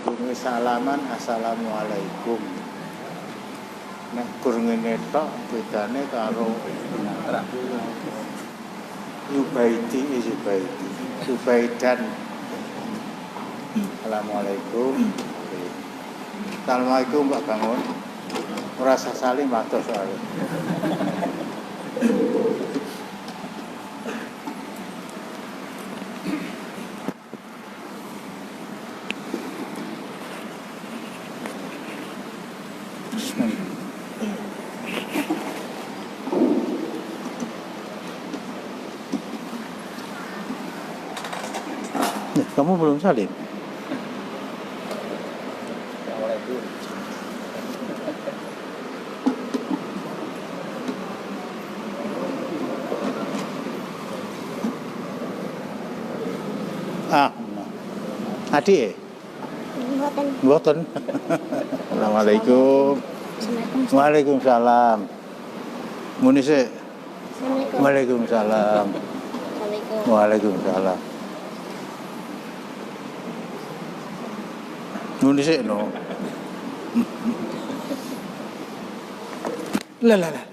Sedurunge salaman assalamualaikum. Nek gur ngene tok bedane karo Zubaidan. Assalamualaikum. Assalamualaikum Mbak Bangun. Ora sasali matur soalé. Kamu belum salim? Adik? Mboten. Assalamualaikum. Waalaikumsalam. Muni sik. Waalaikumsalam. Waalaikumsalam. Muni sik no. Lah.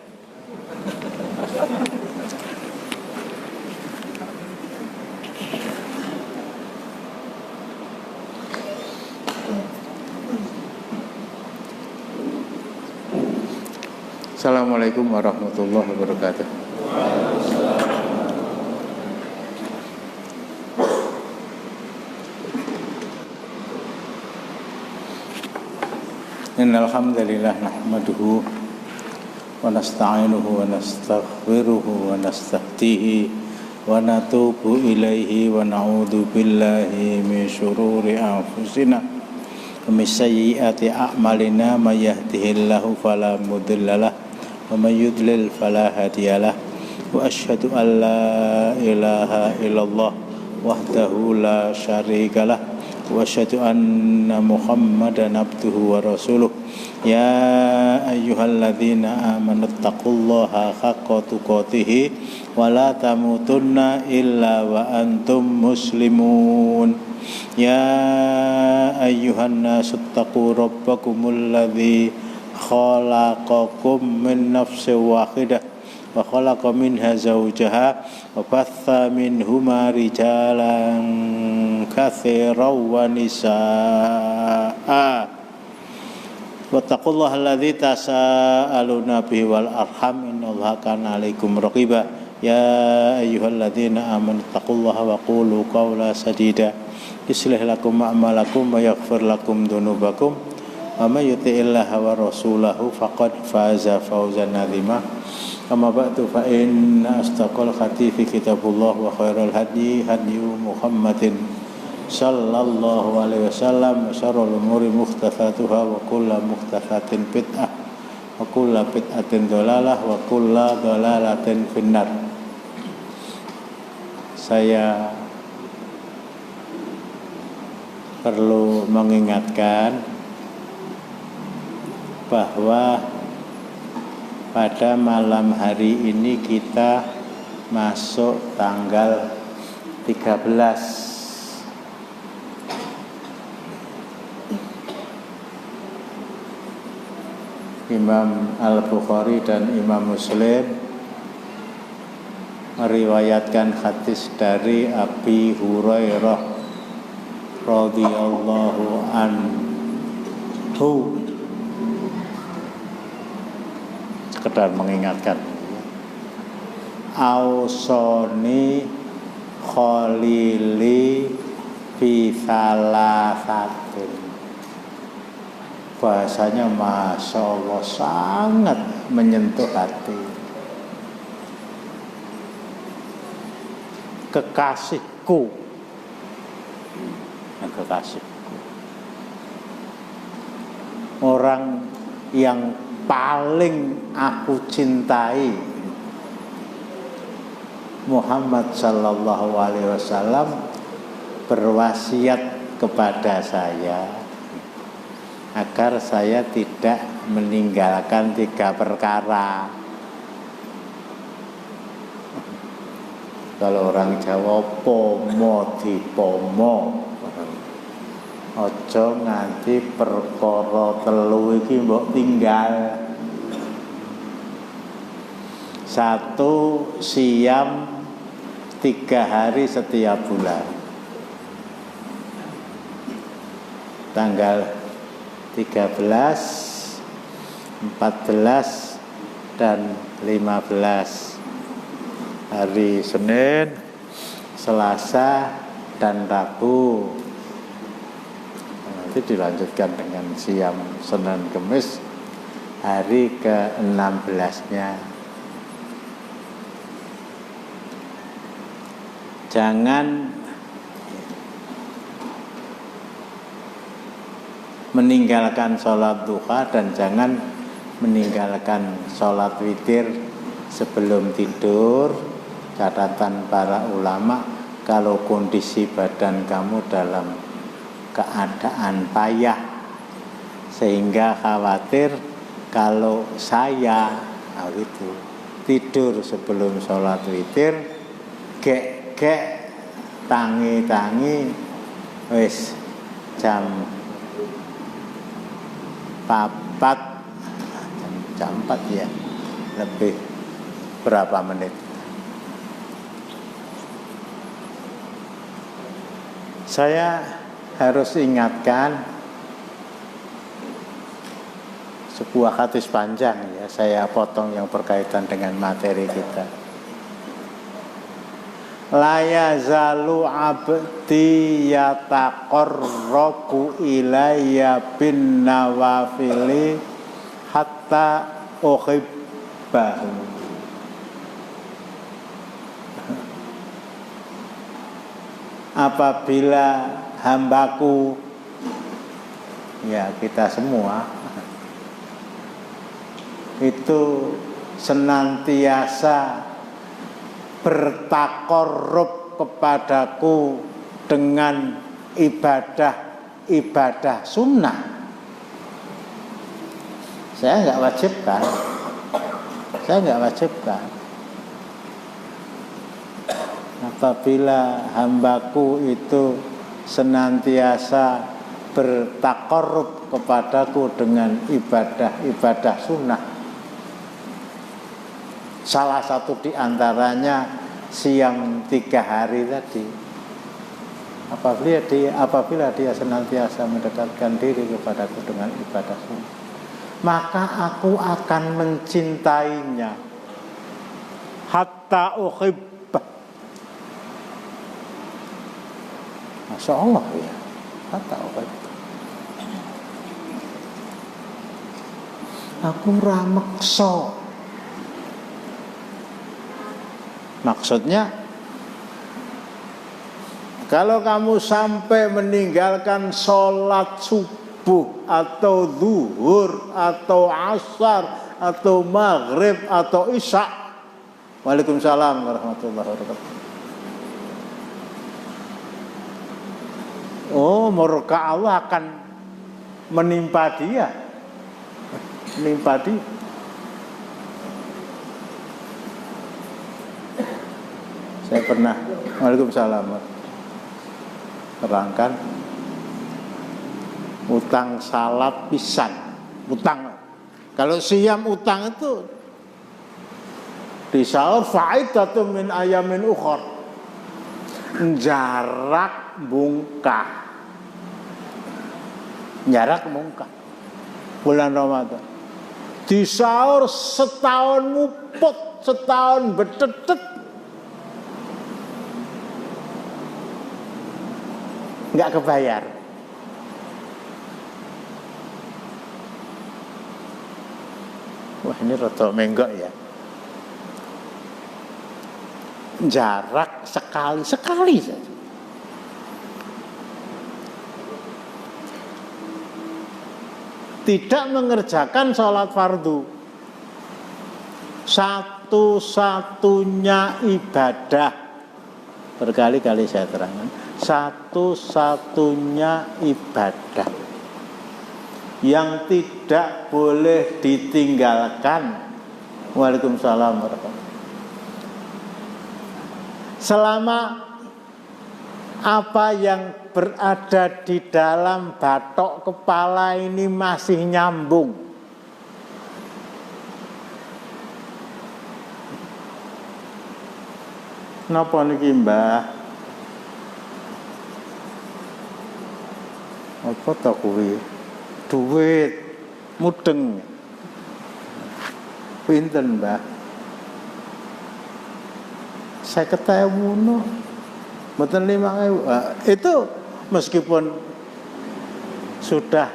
Assalamualaikum warahmatullahi wabarakatuh. Innal hamdalillah nahmaduhu wa nasta'inuhu wa nastaghfiruhu wa nastahdihi wa natubu ilaihi wa na'udzu billahi min syururi anfusina wa min sayyiati a'malina may yahdihillahu fala mudhillalah wa may yudlil fala hadiyalah wa asyhadu an la ilaha illallah wahdahu la syarikalah wa asyhadu anna Muhammadan abduhu wa rasuluh ya ayyuhalladzina amanu taqullaha haqqa tuqatih wa la tamutunna illa wa antum muslimun ya ayyuhan nasu taqu rabbakumul ladzi khalaqakum min nafsin wahidah wa khalaqa minha zawjaha wa batha minhuma rijalan katsiran wa nisaa wattaqullaha alladzi tasaaluna bihi wal arham innallaha kana 'alaikum raqiba ya ayyuhalladzina amanu taqullaha wa qulu qawlan sadida yuslih lakum a'malakum wa yaghfir lakum dhunubakum wa may yuti'illaha wa rasulahu faqad faza fawzan 'azima. Amma ba'du fa inna astaqal hadithi kitabullah wa khairal hadi Muhammadin sallallahu alaihi wasallam wa syarrul umuri muhdatsatuha wa kullu muhdatsatin bid'ah wa kullu bid'atin dhalalah wa kullu dhalalatin finnar. Saya perlu mengingatkan bahwa pada malam hari ini kita masuk tanggal 13 Imam Al-Bukhari dan Imam Muslim meriwayatkan hadis dari Abi Hurairah radhiyallahu anhu. Sekedar mengingatkan, ausoni khalili fi salasatin. Bahasanya Masya Allah sangat menyentuh hati. Kekasihku, orang yang paling aku cintai, Muhammad sallallahu alaihi wasallam berwasiat kepada saya agar saya tidak meninggalkan 3 perkara. Kalau orang Jawa pomo di pomo, aja nganti perkara telu iki mbok tinggal. Satu, siam 3 hari setiap bulan. Tanggal 13, 14, dan 15. Hari Senin, Selasa, dan Rabu. Nanti dilanjutkan dengan siam Senin Kemis hari ke-16-nya. Jangan meninggalkan sholat duha dan jangan meninggalkan sholat witir sebelum tidur. Catatan para ulama, kalau kondisi badan kamu dalam keadaan payah sehingga khawatir kalau saya itu tidur sebelum sholat witir, gek tangi wis jam 4 ya, lebih berapa menit. Saya harus ingatkan sebuah hadis panjang ya, saya potong yang berkaitan dengan materi kita. La yazalu abdi yataqarrabu ilayya bin nawafili hatta uhibbahu. Apabila hambaku, ya kita semua, itu senantiasa bertakorup kepadaku dengan ibadah sunnah. Saya nggak wajibkan. Apabila hambaku itu senantiasa bertakorup kepadaku dengan ibadah sunnah, salah satu di antaranya siam 3 hari tadi. Apabila dia senantiasa mendekatkan diri kepadaku dengan ibadah sunnah, maka aku akan mencintainya hatta uhibbah. Masya Allah ya, hatta uhibbah. Aku ramekso. Maksudnya, kalau kamu sampai meninggalkan sholat subuh atau zuhur atau asar atau maghrib atau isya, waalaikumsalam warahmatullahi wabarakatuh, murka Allah akan menimpa dia. Saya pernah, waalaikumsalam, terangkan utang salat pisan, utang. Kalau siam utang itu di sahur faidatun min ayamin ukhor, jarak mungkah bulan Ramadan. Di sahur setahun muput, setahun betetet, nggak kebayar. Wah, ini rotok menggok ya. Jarak sekali saja. Tidak mengerjakan sholat fardu, satu-satunya ibadah, berkali-kali saya terangkan, satu-satunya ibadah yang tidak boleh ditinggalkan. Waalaikumsalam warahmatullahi wabarakatuh. Selama apa yang berada di dalam batok kepala ini masih nyambung. Napa niki Mbah? Apa to kuwi? Duit mudeng. Pinten Mbah? 50.000 no. Mboten 5.000. Itu meskipun sudah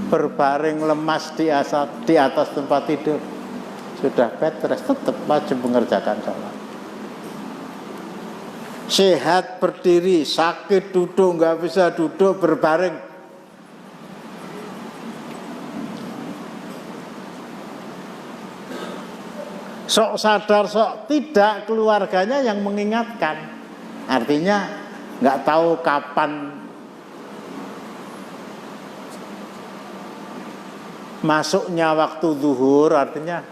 berbaring lemas di atas tempat tidur, sudah bed rest, tetap wajib mengerjakan sholat. Sehat berdiri, sakit duduk, nggak bisa duduk, berbaring, sok sadar sok tidak, keluarganya yang mengingatkan. Artinya nggak tahu kapan masuknya waktu zuhur, artinya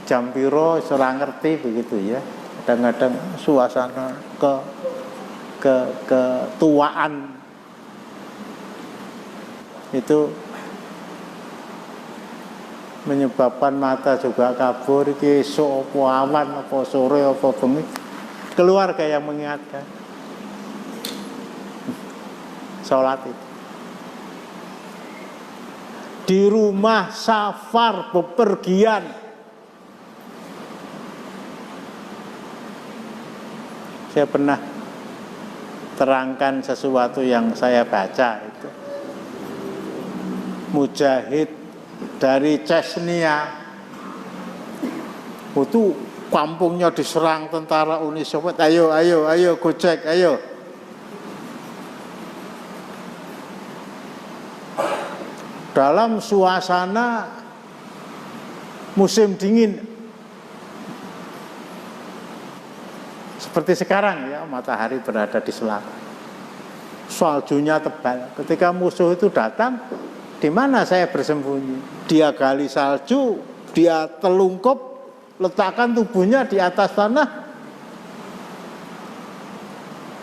jam piro ora ngerti begitu ya. Kadang-kadang suasana ketuaan itu menyebabkan mata juga kabur, iki esuk apa awan apa sore apa bengi. Keluarga yang mengingatkan. Salat itu. Di rumah safar bepergian, saya pernah terangkan sesuatu yang saya baca itu. Mujahid dari Chechnya itu kampungnya diserang tentara Uni Soviet. Ayo gojek, ayo. Dalam suasana musim dingin seperti sekarang ya, matahari berada di selatan, saljunya tebal. Ketika musuh itu datang, di mana saya bersembunyi? Dia gali salju, dia telungkup, letakkan tubuhnya di atas tanah,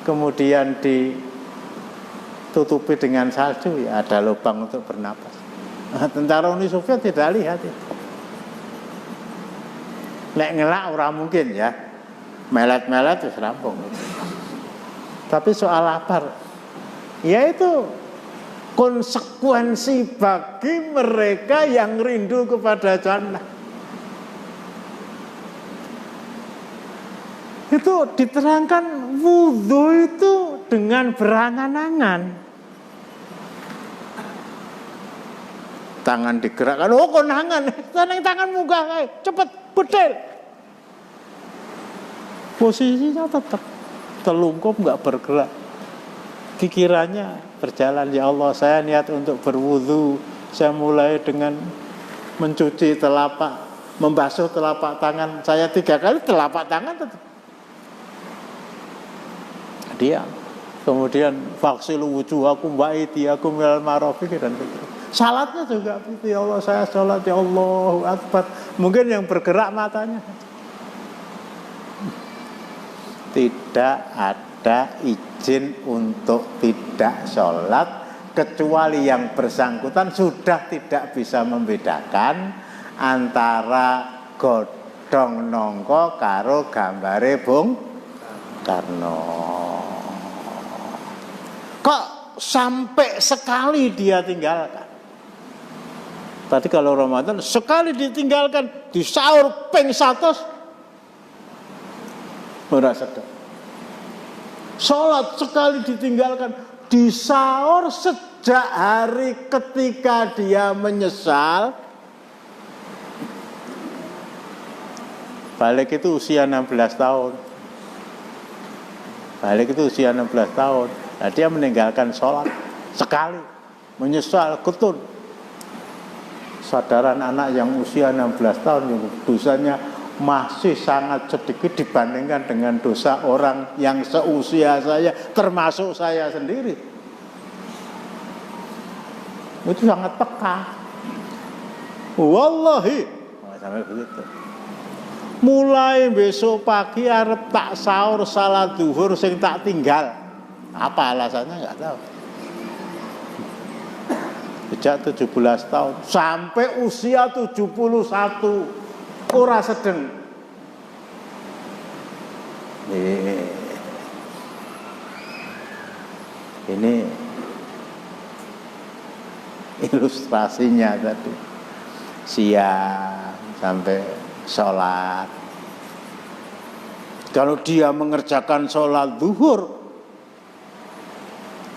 kemudian ditutupi dengan salju, ya ada lubang untuk bernapas. Tentara Uni Soviet tidak lihat itu. Nek ngelak orang mungkin ya, melet-melet terus rampung. Tapi soal lapar, yaitu konsekuensi bagi mereka yang rindu kepada jannah. Itu diterangkan wudhu itu dengan berangan-angan. Tangan digerakkan, oh konangan, tangan muka, cepet, bedel. Posisinya tetap telungkup, nggak bergerak. Pikirannya berjalan, ya Allah, saya niat untuk berwudu. Saya mulai dengan mencuci telapak, membasuh telapak tangan saya 3 kali, telapak tangan tetap diam. Kemudian faksilu wujuhakum wa aydiyakum minal marafiq dan begitu. Salatnya juga begitu, ya Allah saya salat, ya Allahu Akbar. Mungkin yang bergerak matanya. Tidak ada izin untuk tidak sholat kecuali yang bersangkutan sudah tidak bisa membedakan antara godhong nongko karo gambare Bung Karno. Kok sampai sekali dia tinggalkan? Tadi kalau Ramadan sekali ditinggalkan, di sahur ping 100 ora sedap. Sholat sekali ditinggalkan, di sahur sejak hari ketika dia menyesal. Balik itu usia 16 tahun. Balik itu usia 16 tahun. Nah, dia meninggalkan sholat sekali, menyesal, ketun. Sadaran anak yang usia 16 tahun yang dosanya masih sangat sedikit dibandingkan dengan dosa orang yang seusia saya, termasuk saya sendiri. Itu sangat peka. Wallahi, sampai begitu. Mulai besok pagi arep tak sahur salat zuhur sing tak tinggal. Apa alasannya enggak tahu. Sejak 17 tahun sampai usia 71 ora sedeng. Ini ilustrasinya tadi. Siang sampai sholat. Kalau dia mengerjakan sholat zuhur,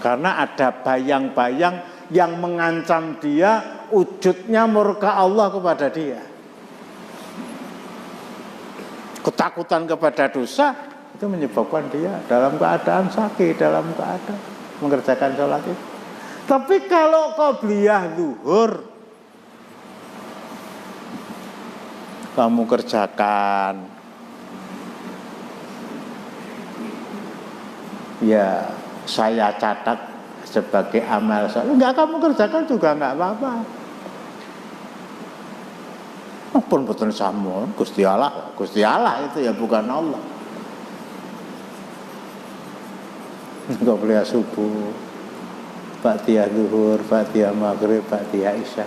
karena ada bayang-bayang yang mengancam dia wujudnya murka Allah kepada dia. Ketakutan kepada dosa itu menyebabkan dia dalam keadaan sakit, dalam keadaan mengerjakan sholat itu. Tapi kalau qobliyah zuhur kamu kerjakan, ya saya catat sebagai amal soleh. Enggak kamu kerjakan juga enggak apa-apa. Pun betul samun Gusti Allah itu ya, bukan Allah. Qobliyah subuh, Ba'diyah zuhur, Ba'diyah maghrib, Ba'diyah isya.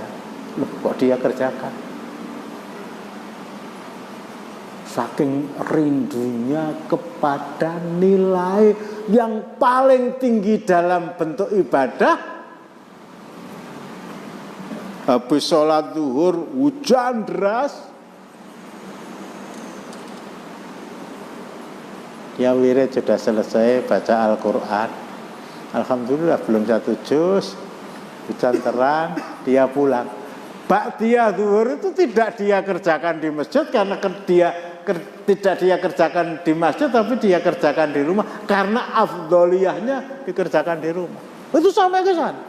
Loh, kok dia kerjakan? Saking rindunya kepada nilai yang paling tinggi dalam bentuk ibadah. Habis sholat zuhur hujan deras, ya wirid sudah selesai baca Al-Quran, alhamdulillah belum 1 juz, hujan terang, dia pulang. Ba'diyah zuhur itu tidak dia kerjakan di masjid karena tidak dia kerjakan di masjid, tapi dia kerjakan di rumah karena afdoliyahnya dikerjakan di rumah. Itu sampai ke sana.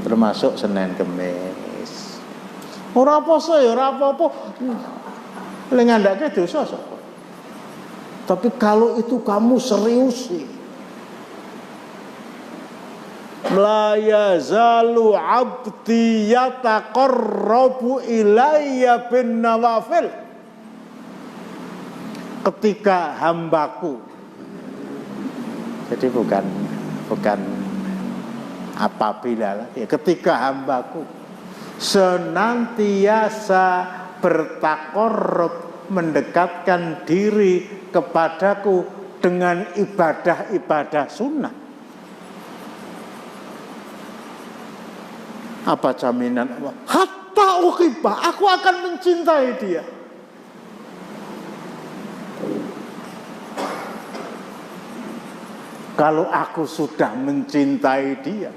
Termasuk Senin Kemis. Ora poso ya ora apa-apa. Lek ngandake dosa sapa. Tapi kalau itu kamu serius sih, la yazalu abdi yataqarrabu ilayya bin nawafil. Ketika hambaku, jadi bukan apabila, ya, ketika hambaku senantiasa bertaqarrub, mendekatkan diri kepadaku dengan ibadah-ibadah sunnah. Apa jaminan Allah? Hatta ukhibah, aku akan mencintai dia. Kalau aku sudah mencintai dia,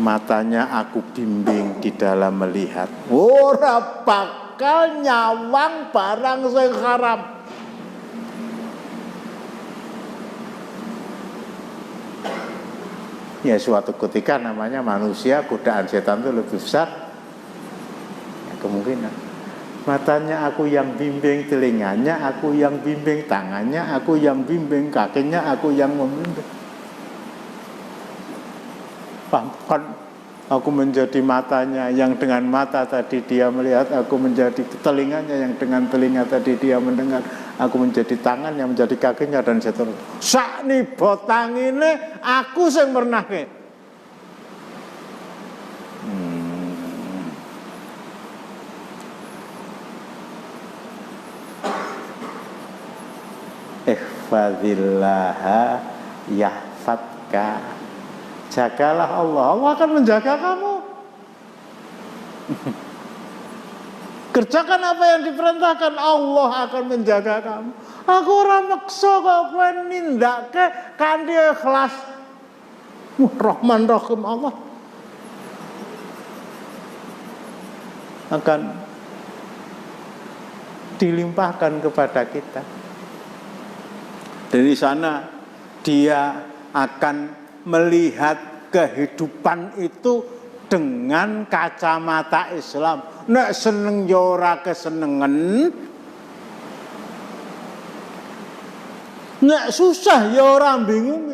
matanya aku bimbing di dalam melihat. Ora bakal nyawang barang sing haram. Ya suatu ketika namanya manusia, godaan setan itu lebih besar, ya, kemungkinan. Matanya aku yang bimbing, telinganya aku yang bimbing, tangannya aku yang bimbing, kakinya aku yang membimbing. Bahkan aku menjadi matanya yang dengan mata tadi dia melihat, aku menjadi telinganya yang dengan telinga tadi dia mendengar, aku menjadi tangan yang menjadi kakinya, dan seterusnya. Sakni botangine aku sing mernahke. Ihfazillaha yahfadka. Jagalah Allah, Allah akan menjaga kamu. Kerjakan apa yang diperintahkan, Allah akan menjaga kamu. Aku ora meksa kok kowe nindakake kanthi ikhlas. Rahman Rahim, Allah akan dilimpahkan kepada kita. Dari sana dia akan melihat kehidupan itu dengan kacamata Islam. Nek seneng ya ora kesenengen, nek susah ya ora bingung.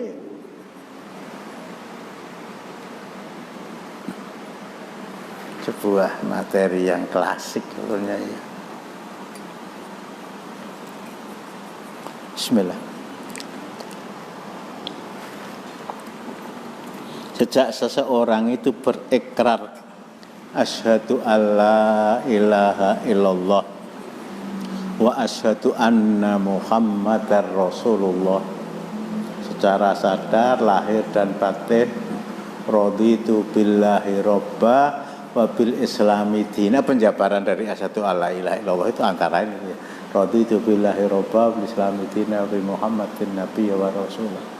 sebuah materi yang klasik sebenarnya ya. Bismillah. Sejak seseorang itu berikrar asyhadu alla ilaha illallah wa asyhadu anna muhammadar rasulullah, secara sadar lahir dan batin raditu billahi robba wa bil islami dina, penjabaran dari asyhadu alla ilaha illallah itu antara ini ya. Raditu billahi robba bil islami dina wa bi muhammadin nabiyya wa rasulullah.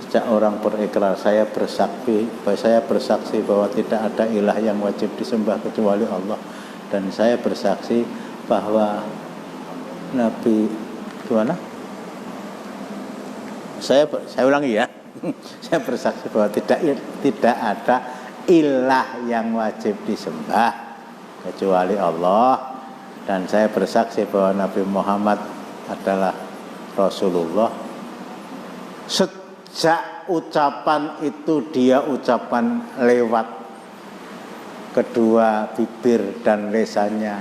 Sejak orang berikrar, saya bersaksi bahwa tidak ada ilah yang wajib disembah kecuali Allah, dan saya bersaksi bahwa Nabi gimana? Saya ulangi ya. Saya bersaksi bahwa tidak ada ilah yang wajib disembah kecuali Allah, dan saya bersaksi bahwa Nabi Muhammad adalah Rasulullah. Sejak ucapan itu dia ucapan lewat kedua bibir dan lisannya,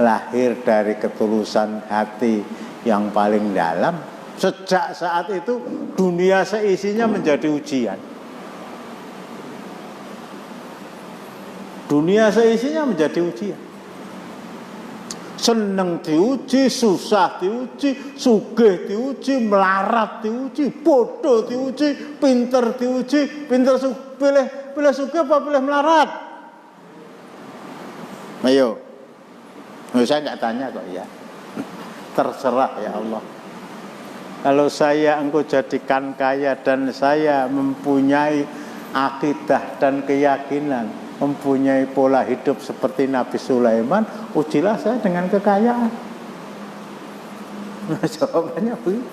lahir dari ketulusan hati yang paling dalam. Sejak saat itu dunia seisinya menjadi ujian. Dunia seisinya menjadi ujian. Seneng diuji, susah diuji, sugih diuji, melarat diuji, bodoh diuji, pinter diuji, pilih sugih apa pilih melarat? Ayo, saya nggak tanya kok ya. Terserah ya Allah. Kalau saya engkau jadikan kaya dan saya mempunyai akidah dan keyakinan, mempunyai pola hidup seperti Nabi Sulaiman, ujilah saya dengan kekayaan. Nah, jawabannya begitu.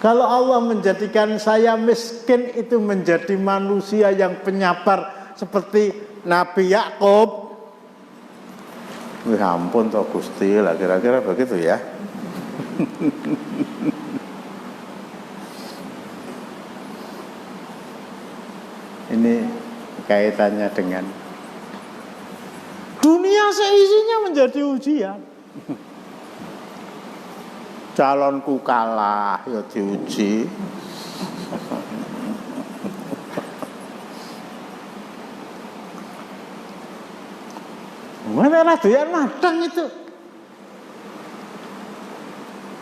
Kalau Allah menjadikan saya miskin, itu menjadi manusia yang penyabar seperti Nabi Yakub. Wih ampun toh Gusti lah, kira-kira begitu ya. Ini kaitannya dengan dunia seisinya menjadi ujian. Calonku kalah ya diuji. Mana doyan madang itu.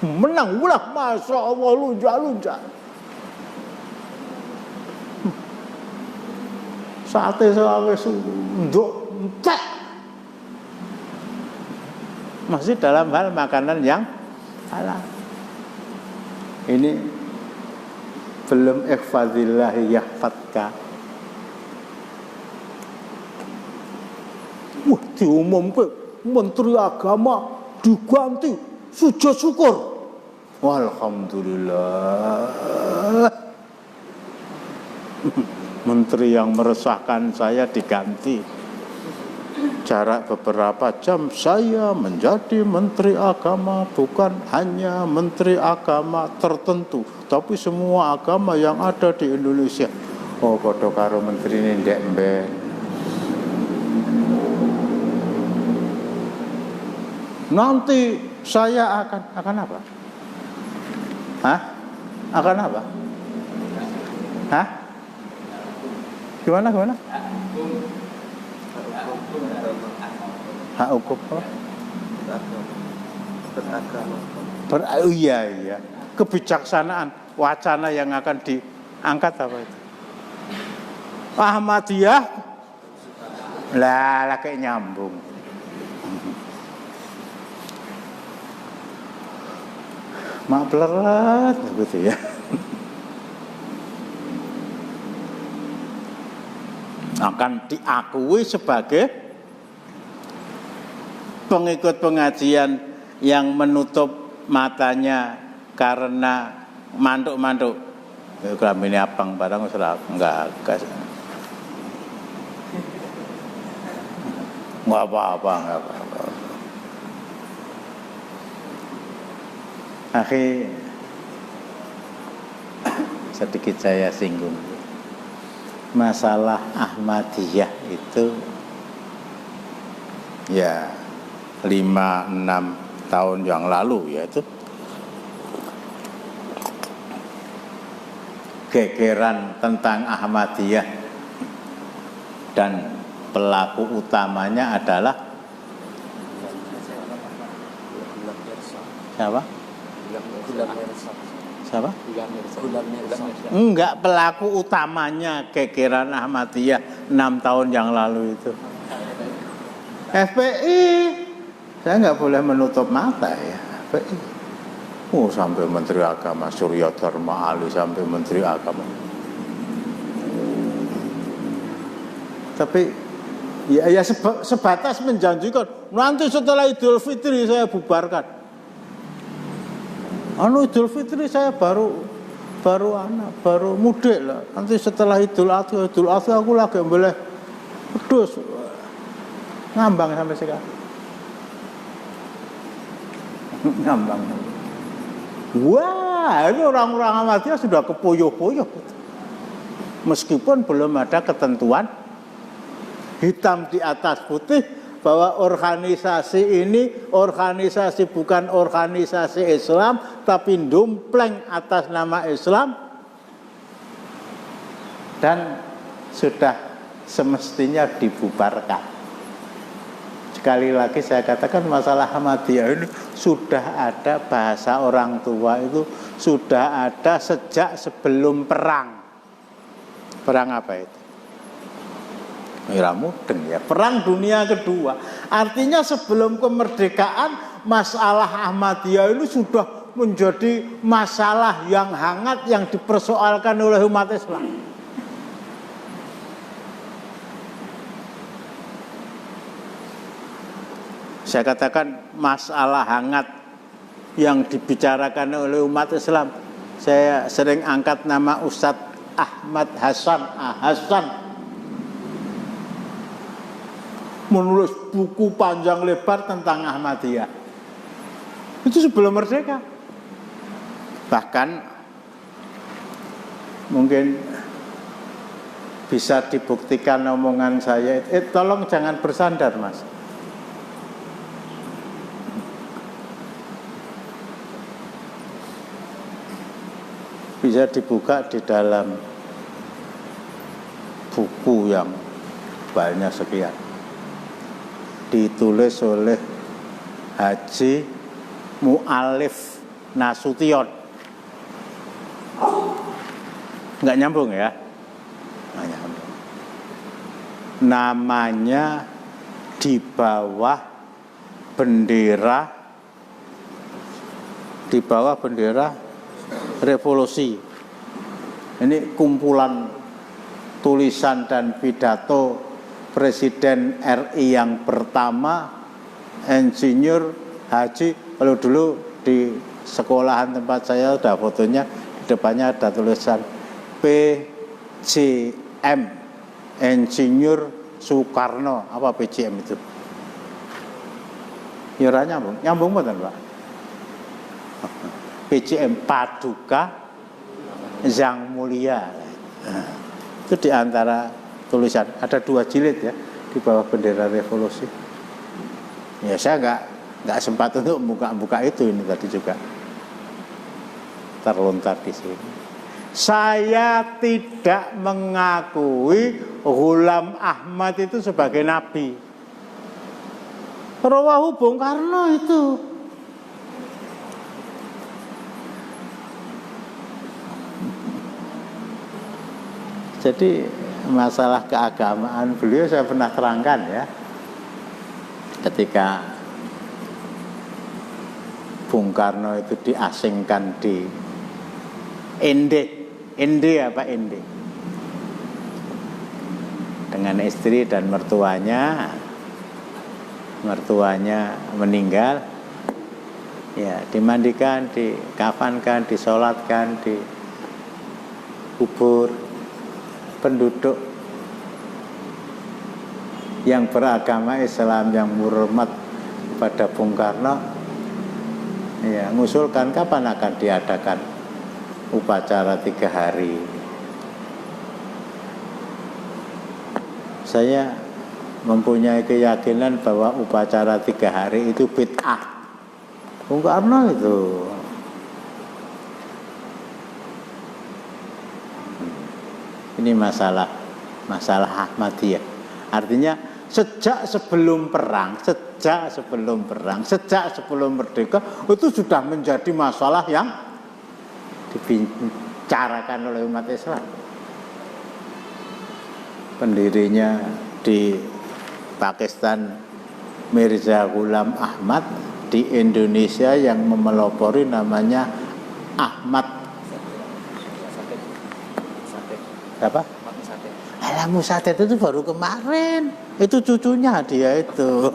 Menang ulah, masya Allah, lunjak-lunjak. Sate selawe sunduk entek. Masih dalam hal makanan yang halal. Ini belum ihfazillahi yahfadka. Wah, diumumkan Menteri Agama diganti sujud syukur. Alhamdulillah. Menteri yang meresahkan saya diganti. Jarak beberapa jam saya menjadi Menteri Agama, bukan hanya Menteri Agama tertentu, tapi semua agama yang ada di Indonesia. Oh, padha karo menteri ini ndek mben. Nanti saya akan apa? Hah? Akan apa? Hah? Gimana? Hak hukum apa? Beragama. Iya. Kebijaksanaan wacana yang akan diangkat apa itu? Ahmadiyah. Lah kayak nyambung. Mak peleret begitu ya. Akan diakui sebagai pengikut pengajian yang menutup matanya karena manduk-manduk. Klamine abang barang ora enggak apa-apa. Akhir sedikit saya singgung. Masalah Ahmadiyah itu ya 5-6 tahun yang lalu, yaitu gegeran tentang Ahmadiyah dan pelaku utamanya adalah siapa? Siapa? Enggak, pelaku utamanya gegeran Ahmadiyah 6 tahun yang lalu itu FPI. Saya nggak boleh menutup mata ya, FPI. Sampai Menteri Agama Surya Dharma Ali, sampai Menteri Agama. Tapi ya sebatas menjanjikan nanti setelah Idul Fitri saya bubarkan. Idul Fitri saya baru mudik lah. Nanti setelah Idul Adha aku lagi boleh pedus. Ngambang sampai sekarang. Ngambang. Wah, ini orang-orang Ahmadiyah sudah kepoyoh-poyoh. Meskipun belum ada ketentuan hitam di atas putih bahwa organisasi ini bukan organisasi Islam, tapi dompleng atas nama Islam, dan sudah semestinya dibubarkan. Sekali lagi saya katakan, masalah Ahmadiyah ini sudah ada, bahasa orang tua itu sudah ada sejak sebelum perang. Perang apa itu? Merah mudeng ya, Perang Dunia Kedua. Artinya sebelum kemerdekaan masalah Ahmadiyah ini sudah menjadi masalah yang hangat yang dipersoalkan oleh umat Islam. Saya katakan masalah hangat yang dibicarakan oleh umat Islam. Saya sering angkat nama Ustadz Ahmad Hasan. Menulis buku panjang lebar tentang Ahmadiyah. Itu sebelum merdeka. Bahkan mungkin bisa dibuktikan omongan saya. Tolong jangan bersandar, Mas. Bisa dibuka di dalam buku yang banyak sekian, ditulis oleh Haji Mu'alif Nasution. Nggak nyambung ya? Nggak nyambung. Namanya di bawah bendera revolusi. Ini kumpulan tulisan dan pidato Presiden RI yang pertama, Insinyur Haji. Kalau dulu di sekolahan tempat saya ada fotonya, di depannya ada tulisan PJM, Insinyur Soekarno. Apa PJM itu? Ya nyambung betul Pak. PJM Paduka Yang Mulia. Itu di antara tulisan, ada 2 jilid ya di bawah bendera revolusi. Ya saya nggak sempat untuk buka itu, ini tadi juga terlontar di sini. Saya tidak mengakui Ghulam Ahmad itu sebagai nabi. Rawahu Bung Karno itu. Jadi masalah keagamaan beliau saya pernah terangkan ya, ketika Bung Karno itu diasingkan di Ende dengan istri dan mertuanya meninggal, ya dimandikan, dikafankan, disolatkan, dikubur. Penduduk yang beragama Islam yang hormat pada Bung Karno ya mengusulkan kapan akan diadakan upacara 3 hari. Saya mempunyai keyakinan bahwa upacara 3 hari itu bid'ah. Bung Karno itu. Ini masalah Ahmadiyah. Artinya sejak sebelum merdeka itu sudah menjadi masalah yang dibicarakan oleh umat Islam. Pendirinya di Pakistan Mirza Ghulam Ahmad, di Indonesia yang memelopori namanya Ahmad apa? Alah Musadet itu baru kemarin. Itu cucunya dia itu.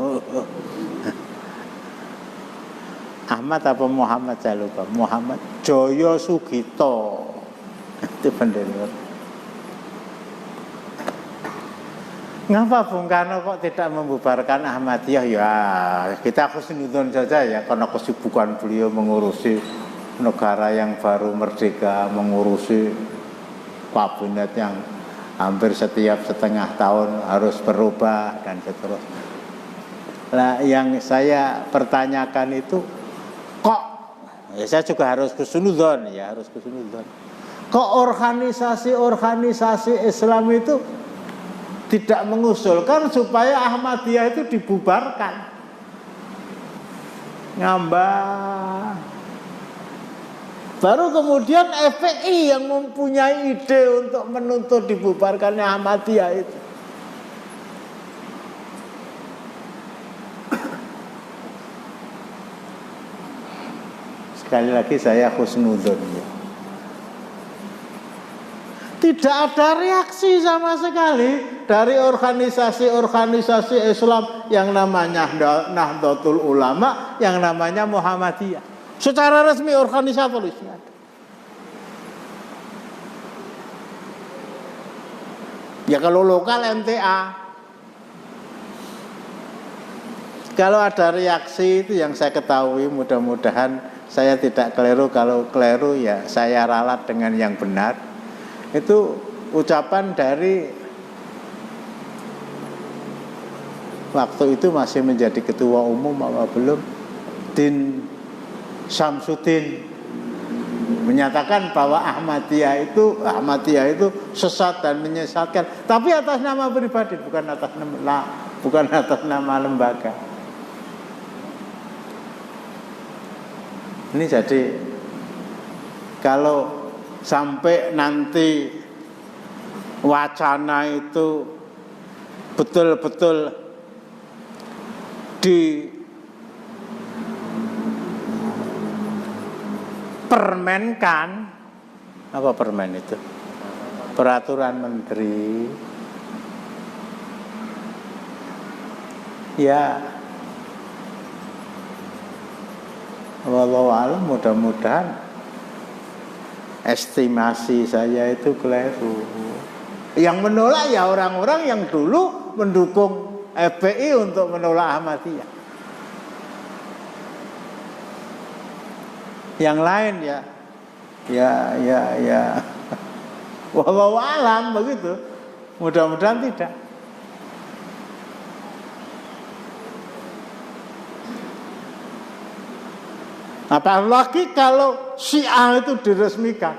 Ahmad apa Muhammad saya lupa. Muhammad Joyo Sugito. Itu pendiri. Ngapa Bung Karno kok tidak membubarkan Ahmadiyah? Ya, kita husnudzon saja ya, karena kesibukan beliau mengurusi negara yang baru merdeka, mengurusi kabinet yang hampir setiap setengah tahun harus berubah dan seterusnya. Nah, yang saya pertanyakan itu kok, ya saya juga harus husnudzon ya, kok organisasi Islam itu tidak mengusulkan supaya Ahmadiyah itu dibubarkan. Ngambah. Baru kemudian FPI yang mempunyai ide untuk menuntut dibubarkannya Ahmadiyah itu. Sekali lagi saya husnudzon ya. Tidak ada reaksi sama sekali dari organisasi-organisasi Islam yang namanya Nahdlatul Ulama, yang namanya Muhammadiyah. Secara resmi organisatorisnya. Ya kalau lokal MTA. Kalau ada reaksi itu yang saya ketahui, mudah-mudahan saya tidak keliru. Kalau keliru ya saya ralat dengan yang benar. Itu ucapan dari waktu itu masih menjadi ketua umum apa belum, Din Samsudin, menyatakan bahwa Ahmadiyah itu sesat dan menyesatkan, tapi atas nama pribadi, bukan atas nama lembaga. Ini jadi kalau sampai nanti wacana itu betul-betul dipermenkan, apa permen itu? Peraturan menteri. Ya, wallahu a'lam, mudah-mudahan estimasi saya itu keliru. Yang menolak ya orang-orang yang dulu mendukung FPI untuk menolak Ahmadiyah. Yang lain ya wallahu a'lam begitu. Mudah-mudahan tidak. Apalagi kalau Syiah itu diresmikan,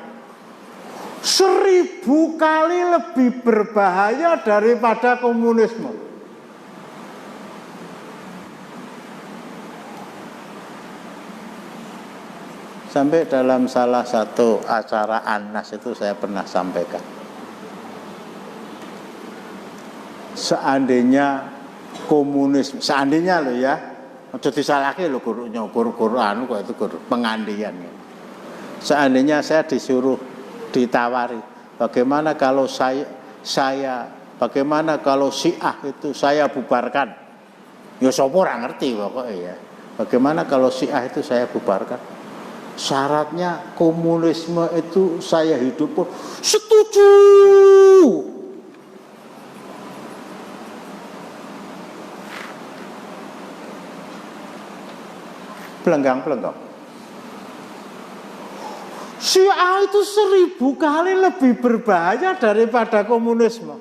1000 kali lebih berbahaya daripada komunisme. Sampai dalam salah satu acara Anas itu saya pernah sampaikan, seandainya komunisme, seandainya loh ya, aja disalahke lho Quran kok itu pengandian. Seandainya saya disuruh ditawari, bagaimana kalau bagaimana kalau Syiah itu saya bubarkan? Ya sapa ora ngerti pokoknya ya. Bagaimana kalau Syiah itu saya bubarkan? Syaratnya komunisme itu saya hidup pun setuju. Pelenggang-pelenggang. Syiah itu 1000 kali lebih berbahaya daripada komunisme.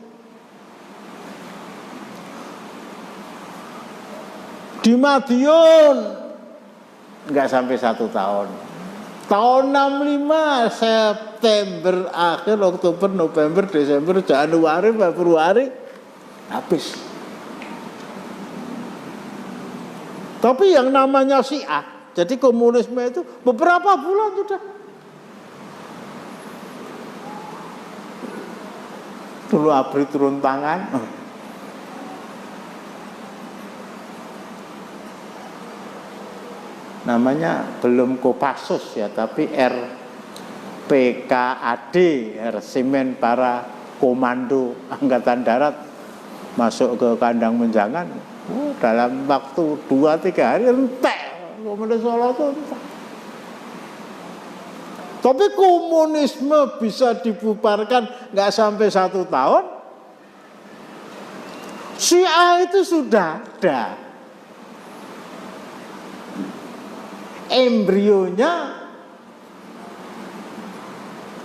Di Madiun enggak sampai 1 tahun. Tahun 65 September akhir, Oktober, November, Desember, Januari, Februari habis. Tapi yang namanya Syiah, jadi komunisme itu beberapa bulan sudah. Dulu ABRI turun tangan. Namanya belum Kopassus ya, tapi RPKAD, Resimen Para Komando Angkatan Darat masuk ke kandang menjangan. Dalam waktu 2-3 hari entek komunis Solo itu entek. Tapi komunisme bisa dibubarkan nggak sampai 1 tahun. Syiah itu sudah ada. Embrionya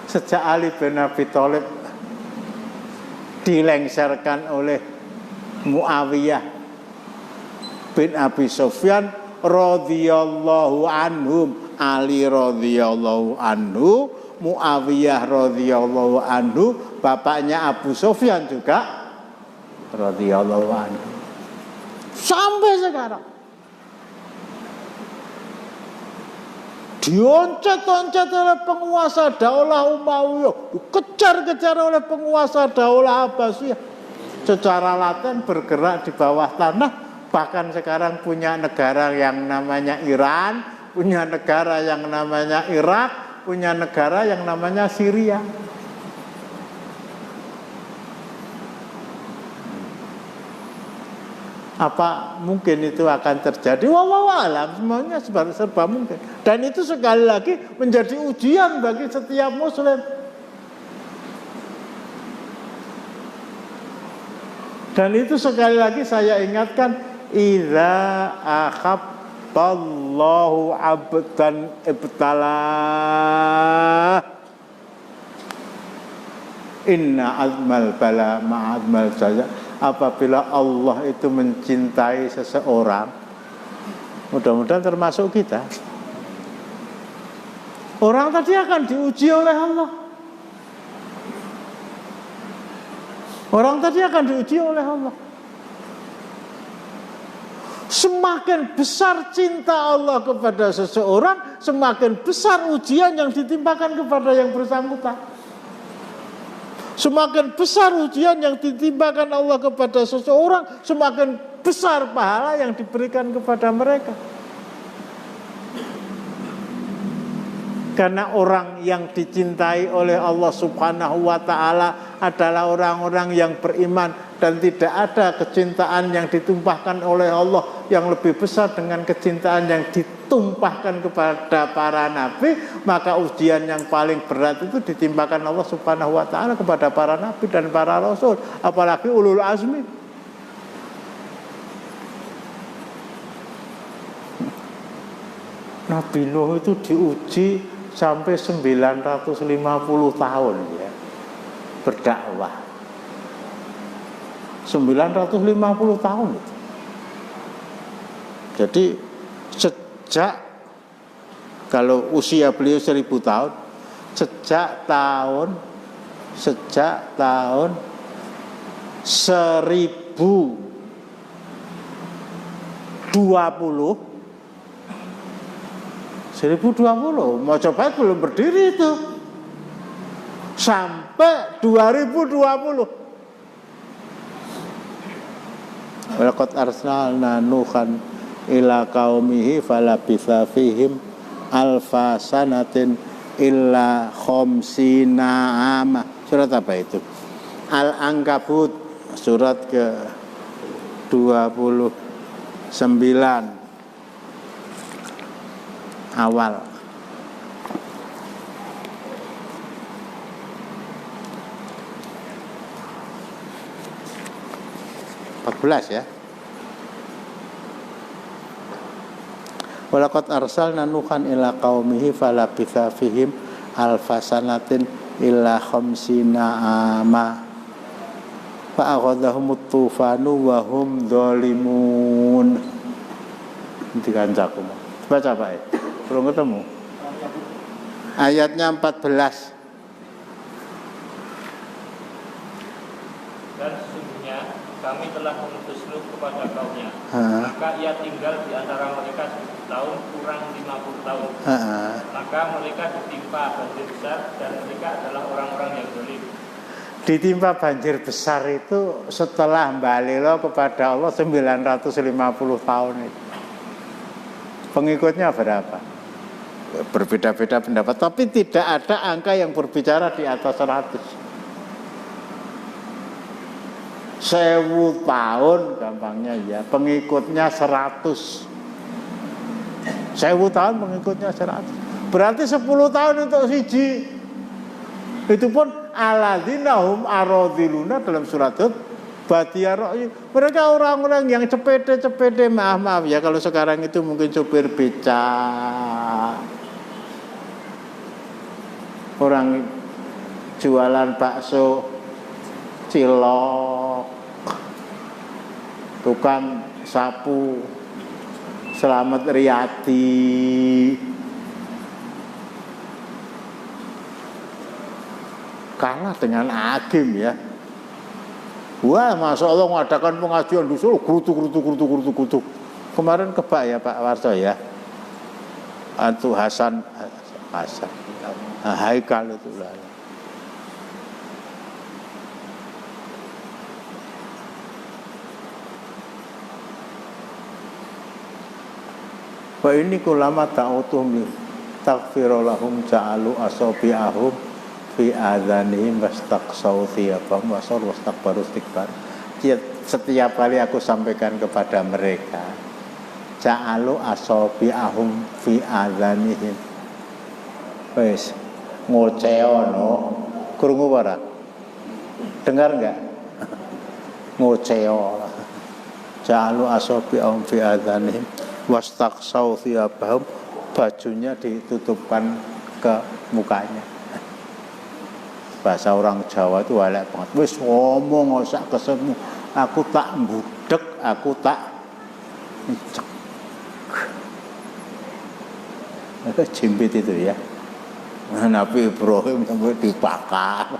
sejak Ali bin Abi Thalib dilengserkan oleh Muawiyah bin Abi Sufyan radhiyallahu anhum, Ali radhiyallahu anhu, Muawiyah radhiyallahu anhu, bapaknya Abu Sufyan juga radhiyallahu anhu. Sampai sekarang dioncet-oncet oleh penguasa daulah Umayyah, dikejar-kejar oleh penguasa daulah Abbasiyah. Secara laten bergerak di bawah tanah, bahkan sekarang punya negara yang namanya Iran, punya negara yang namanya Irak, punya negara yang namanya Syria. Apa mungkin itu akan terjadi? Wallahu alam, semuanya serba mungkin. Dan itu sekali lagi menjadi ujian bagi setiap muslim. Dan itu sekali lagi saya ingatkan, idza akhabballahu abdan ibtalah, inna azmal bala ma'azmal jaza. Apabila Allah itu mencintai seseorang, mudah-mudahan termasuk kita, orang tadi akan diuji oleh Allah. Orang tadi akan diuji oleh Allah. Semakin besar cinta Allah kepada seseorang, semakin besar ujian yang ditimpakan kepada yang bersangkutan. Semakin besar ujian yang ditimpakan Allah kepada seseorang, semakin besar pahala yang diberikan kepada mereka. Karena orang yang dicintai oleh Allah Subhanahu wa ta'ala adalah orang-orang yang beriman, dan tidak ada kecintaan yang ditumpahkan oleh Allah yang lebih besar dengan kecintaan yang ditumpahkan kepada para nabi. Maka ujian yang paling berat itu ditimpakan Allah Subhanahu wa ta'ala kepada para nabi dan para rasul, apalagi ulul azmi. Nabi Nuh itu diuji sampai 950 tahun ya, berdakwah. 950 tahun itu. Jadi sejak, kalau usia beliau 1000 tahun, sejak tahun 1020 mau coba belum berdiri itu, sampai 2020. Walaqad arsalna Nuhan ila qaumihi falabitha fihim alfa sanatin illa khamsina ama. Surat apa itu? Al-Ankabut surat ke 29 awal. Ya. Walaqad arsalna Nuhan ila qaumihi falabitha fihim alfa sanatin illa khamsina ama fa akhadhahumut tufanu wa hum dzalimun. Di kancaku. Baca Pak. Belum ketemu. Ayatnya 14. Dan sesungguhnya kami telah mengutus Nuh kepada kaumnya. Maka ia tinggal di antara mereka 10 tahun kurang 50 tahun. Maka mereka ditimpa banjir besar dan mereka adalah orang-orang yang zalim. Ditimpa banjir besar itu setelah balik kepada Allah 950 tahun itu. Pengikutnya berapa? Berbeda-beda pendapat, tapi tidak ada angka yang berbicara di atas 100. 1000 tahun gampangnya ya, pengikutnya 100. 1000 tahun pengikutnya 100. Berarti 10 tahun untuk siji. Itu pun alladzina hum aradhiluna dalam surat Hud. Mereka orang-orang yang cepede-cepede, maaf ya kalau sekarang itu mungkin supir becak, orang jualan bakso, cilok, tukang sapu, Slamet Riyadi, kalah dengan Agim ya. Wah, Masya Allah mengadakan pengajian di Solo, kurutuk. Kemarin kebak ya Pak Warso ya. Antu Hasan, Haikal itu lah. Wa ini kulama ta'utum takfirulahum ja'alu asobi'ahum fi adhanihim wastaqsaw thiyabahum wastakbaru istikbar. Setiap kali aku sampaikan kepada mereka, ja'alu asobi'ahum fi adhanihim, wes ngoceono, krungu ora? Dengar enggak? Ngoceo. Ja'alu asobi'ahum fi adhanihim wastaqsaw thiyabahum, bajunya ditutupkan ke mukanya. Bahasa orang Jawa itu elek banget. Wis ngomong osak kesemu, aku tak budek, aku tak cek. Itu jimbit itu ya. Nabi Ibrahim sampai dibakar.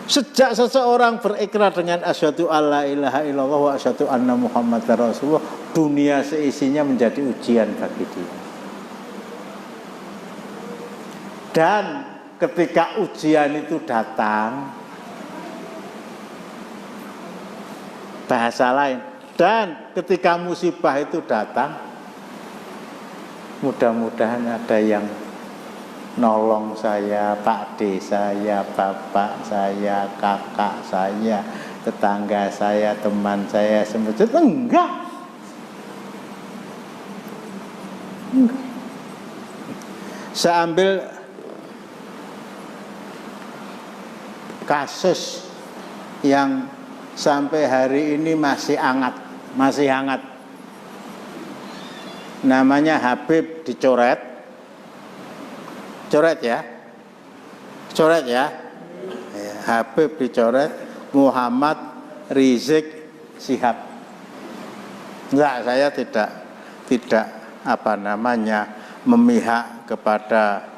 Sejak seseorang berikrar dengan asyhadu alla ilaha illallah wa asyhadu anna muhammadar rasulullah, dunia seisinya menjadi ujian bagi dia. Dan ketika ujian itu datang, bahasa lain, dan ketika musibah itu datang, mudah-mudahan ada yang nolong saya, Pak D saya, bapak saya, kakak saya, tetangga saya, teman saya, semua. Enggak. Saya ambil kasus yang sampai hari ini masih hangat. Namanya Habib dicoret. Coret ya. Habib dicoret, Muhammad Rizik Syihab. Enggak, saya tidak memihak kepada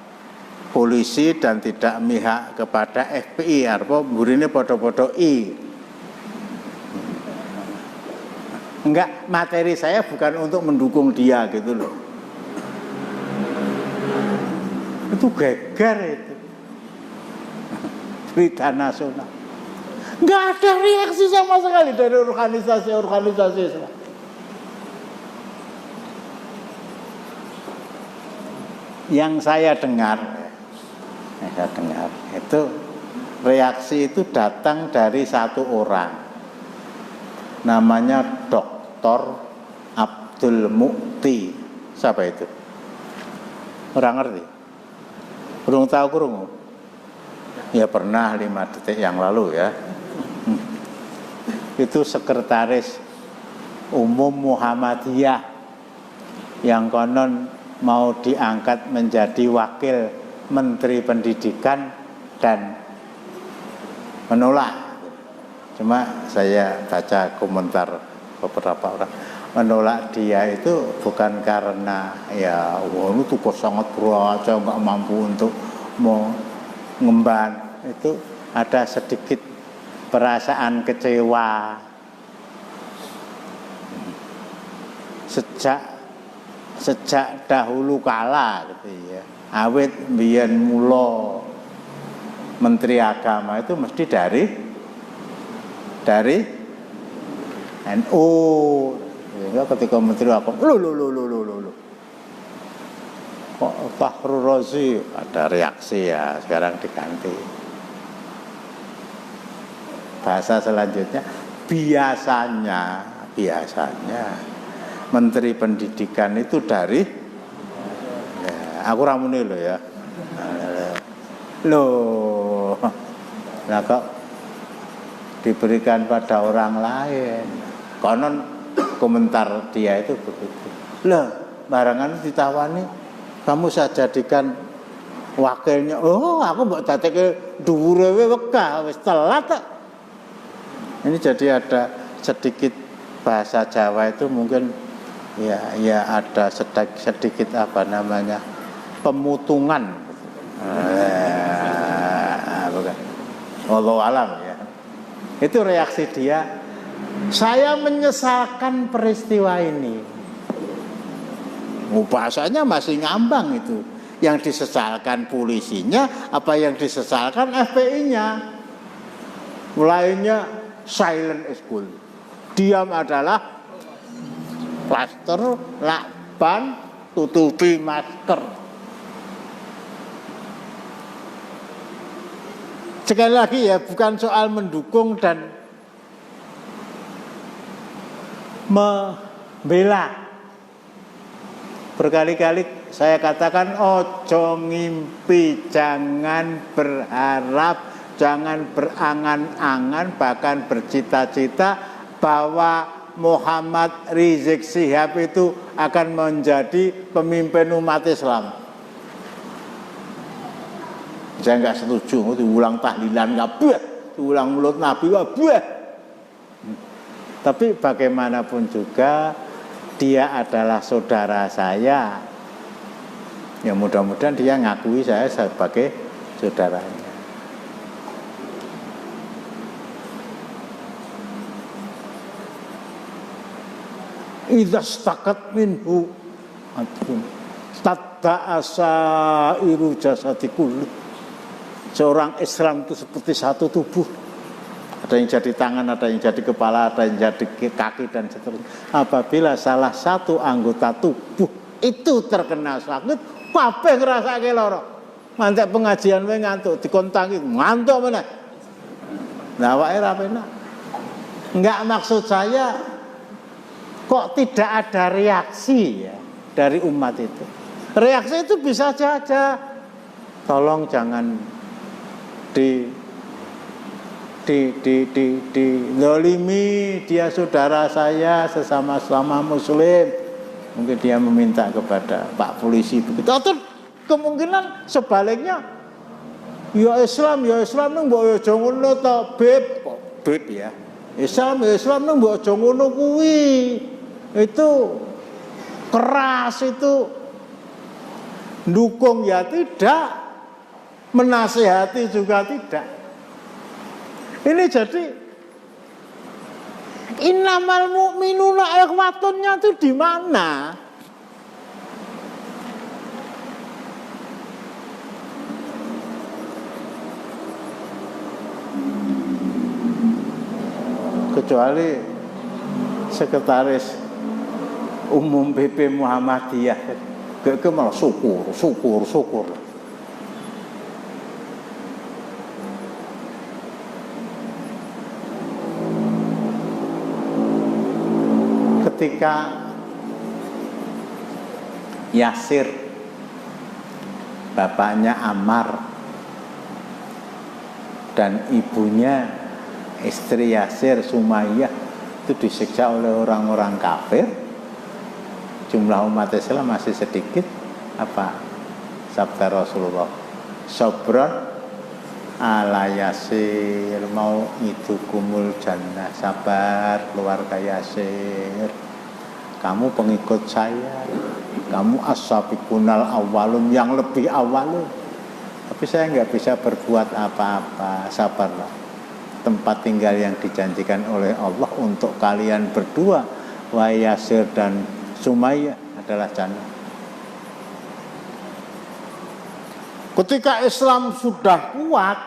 polisi dan tidak memihak kepada FPI. Arpo burine podo-podo I. Enggak, materi saya bukan untuk mendukung dia gitu loh. Itu geger itu. Berita nasional. Enggak ada reaksi sama sekali dari organisasi Islam. Yang saya dengar itu reaksi itu datang dari satu orang. Namanya Dr. Abdul Mukti. Siapa itu? Orang ngerti? Belum tahu kurung? Ya pernah 5 detik yang lalu ya. Itu sekretaris umum Muhammadiyah yang konon mau diangkat menjadi wakil Menteri Pendidikan dan menolak. Cuma saya baca komentar beberapa orang. menolak dia itu bukan karena ya wah itu kok sangat berat, saya nggak mampu untuk mengemban. Itu ada sedikit perasaan kecewa sejak dahulu kala gitu ya. Awit biyen mula Menteri Agama itu mesti dari NU. Ya, ketika Menteri Agama, kok Fakhrul Razi, ada reaksi ya, sekarang diganti. Bahasa selanjutnya, biasanya Menteri Pendidikan itu dari ya, aku ramune lho ya. Loh. Nah kok diberikan pada orang lain. Konon komentar dia itu begitu. Lah, barangan ditawani, kamu saya jadikan wakilnya. Oh, aku mbok dadekke dhuwure wekah wis telat. Ini jadi ada sedikit bahasa Jawa itu mungkin ya ada sedikit apa namanya pemutungan. Bukan. Wallahu alam ya. Itu reaksi dia. Saya menyesalkan peristiwa ini. Bahasanya masih ngambang itu. Yang disesalkan polisinya, apa yang disesalkan FPI-nya. Mulainya silent is gold. Diam adalah plaster, lakban, tutupi masker. Sekali lagi ya, bukan soal mendukung dan membela. Berkali-kali saya katakan ojo ngimpi, jangan berharap, jangan berangan-angan, bahkan bercita-cita bahwa Muhammad Rizik Syihab itu akan menjadi pemimpin umat Islam. Saya nggak setuju, diulang tahlilan kabeh, diulang mulut Nabi kabeh. Tapi bagaimanapun juga dia adalah saudara saya. Ya mudah-mudahan dia ngakui saya sebagai saudaranya. Idza stakat minhu atun tadda asairu jasadi kulli. Seorang Islam itu seperti satu tubuh. Ada yang jadi tangan, ada yang jadi kepala, ada yang jadi kaki dan seterusnya. Apabila salah satu anggota tubuh itu terkena sakit, kabeh ngrasake lara. Mantek pengajian wae ngantuk, dikontangi ngantuk meneh. Lah awake ra penak. Enggak, maksud saya kok tidak ada reaksi ya dari umat itu. Reaksi itu bisa saja. Tolong jangan zalimi, dia saudara saya sesama muslim. Mungkin dia meminta kepada Pak polisi begitu. Atau kemungkinan sebaliknya, ya Islam nang mbok aja ngono to, Beb ya. Islam nang mbok aja ngono kuwi. Itu keras, itu dukung ya tidak, menasihati juga tidak. Ini jadi innamal mu'minuna ikhwatunnya itu di mana? Kecuali sekretaris umum BP Muhammadiyah, ke malah syukur. Ketika Yasir, bapaknya Ammar, dan ibunya istri Yasir, Sumayyah, itu disiksa oleh orang-orang kafir, jumlah umat Islam masih sedikit. Apa sabda Rasulullah? Sabran ala Yasir, mau itu kumul jannah, sabar keluarga Yasir. kamu pengikut saya, kamu as-sabiqunal awwalun, yang lebih awalun. Tapi saya nggak bisa berbuat apa-apa, sabarlah. Tempat tinggal yang dijanjikan oleh Allah untuk kalian berdua, wa Yasir dan Sumayyah, adalah jannah. Ketika Islam sudah kuat,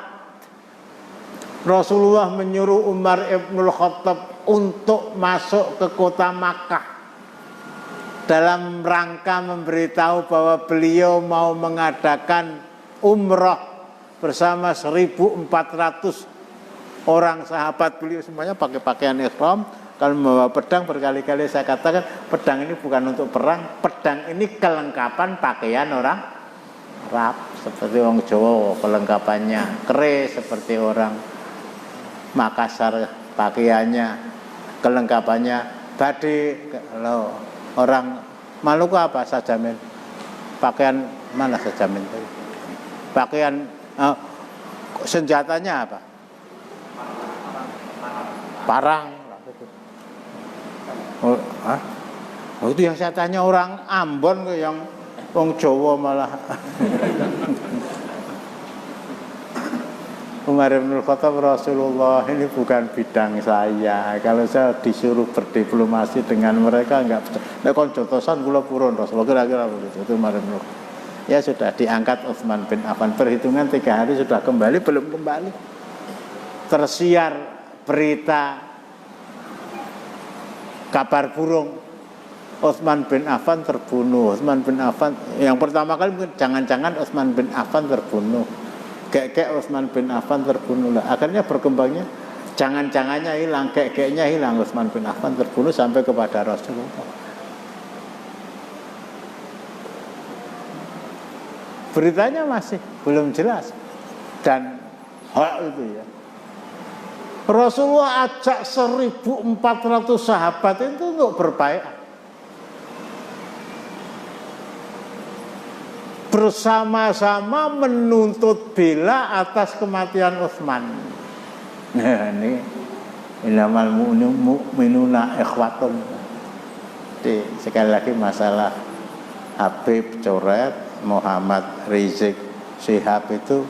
Rasulullah menyuruh Umar ibnul Khattab untuk masuk ke kota Makkah dalam rangka memberitahu bahwa beliau mau mengadakan umrah bersama 1.400 orang sahabat beliau, semuanya pakai pakaian ihram. Kalau membawa pedang, berkali-kali saya katakan, pedang ini bukan untuk perang, pedang ini kelengkapan pakaian orang Arab. Seperti orang Jawa kelengkapannya keris, seperti orang Makassar pakaiannya, kelengkapannya badik. Kalau orang Maluku apa sajamin? Pakaian mana sajamin? Pakaian senjatanya apa? Parang. Oh, itu yang saya tanya orang Ambon ke yang wong Jawa malah. Umar bin Khattab, Rasulullah ini bukan bidang saya. Kalau saya disuruh berdiplomasi dengan mereka enggak. Nek kon jotosan kula purun Rasulullah, kira-kira begitu. Itu Umar bin Khattab. Ya sudah diangkat Utsman bin Affan. Perhitungan 3 hari sudah kembali, belum kembali. Tersiar berita kabar burung, Utsman bin Affan terbunuh. Utsman bin Affan yang pertama kali mungkin jangan-jangan Utsman bin Affan terbunuh. Kayak Utsman bin Affan terbunuh lah. Akhirnya berkembangnya jangan-jangannya hilang, kayak-kayaknya hilang, Utsman bin Affan terbunuh sampai kepada Rasulullah. Beritanya masih belum jelas dan hak itu ya. Rasulullah ajak 1.400 sahabat itu untuk berbaiat bersama-sama menuntut bela atas kematian Utsman. Nah, ini innamal mu'minuna ikhwatun. Sekali lagi masalah Habib coret, Muhammad Rizik Syihab itu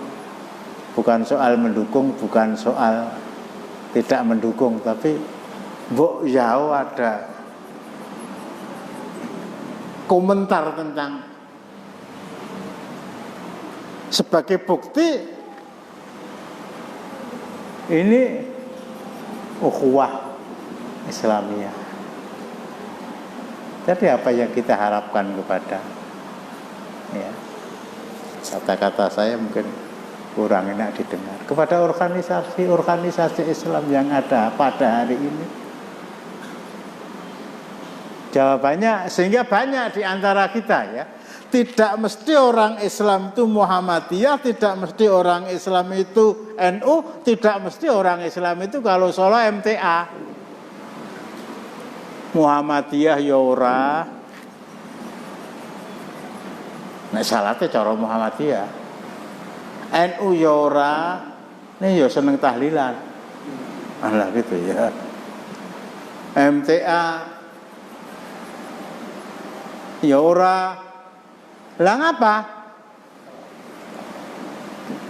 bukan soal mendukung, bukan soal tidak mendukung, tapi mbok yao ada komentar tentang sebagai bukti ini ukhuwah Islamiyah. Jadi apa yang kita harapkan kepada ya, kata-kata saya mungkin kurang enak didengar, kepada organisasi Islam yang ada pada hari ini? Jawabannya, sehingga banyak di antara kita ya, tidak mesti orang Islam itu Muhammadiyah, tidak mesti orang Islam itu NU, tidak mesti orang Islam itu kalau Solo MTA. Muhammadiyah ya ora, nek salate cara Muhammadiyah. NU ya ora, ini ya seneng tahlilan. Alah gitu ya. MTA ya ora. Lah ngapa?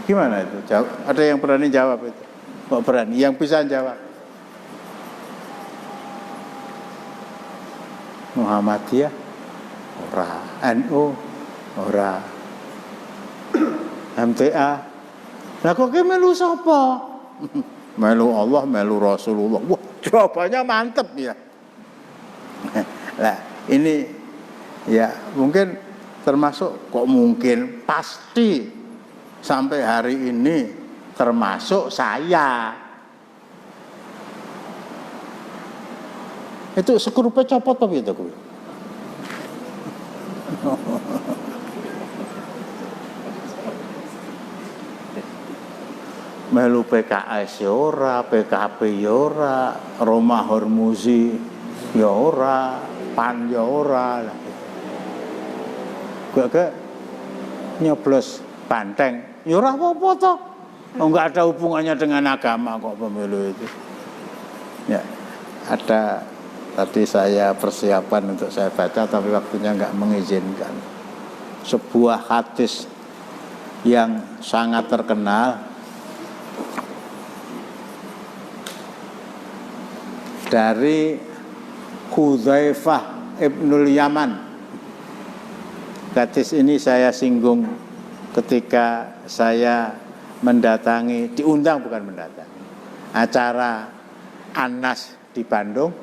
Gimana itu? Ada yang berani jawab itu? Kok berani? Yang bisa jawab? Muhammadiyah ora, NU ora, MTA. Lah kok ki melu sapa? Melu Allah, melu Rasulullah. Wah, jawabannya mantep ya. Lah, ini ya mungkin termasuk, kok mungkin, pasti sampai hari ini termasuk saya. Itu sekrupe copot apa itu kuwi? Melu PKS ya ora, PKB ya ora, Roma Hormuzi ya ora, PAN ya ora. Gak nyoblos banteng ya ora apa-apa toh. Enggak ada hubungannya dengan agama kok pemilu itu. Ya, ada Tadi saya persiapan untuk saya baca, tapi waktunya nggak mengizinkan. Sebuah hadis yang sangat terkenal dari Hudzaifah ibnul Yaman. Hadis ini saya singgung ketika saya diundang bukan mendatangi, acara Anas di Bandung,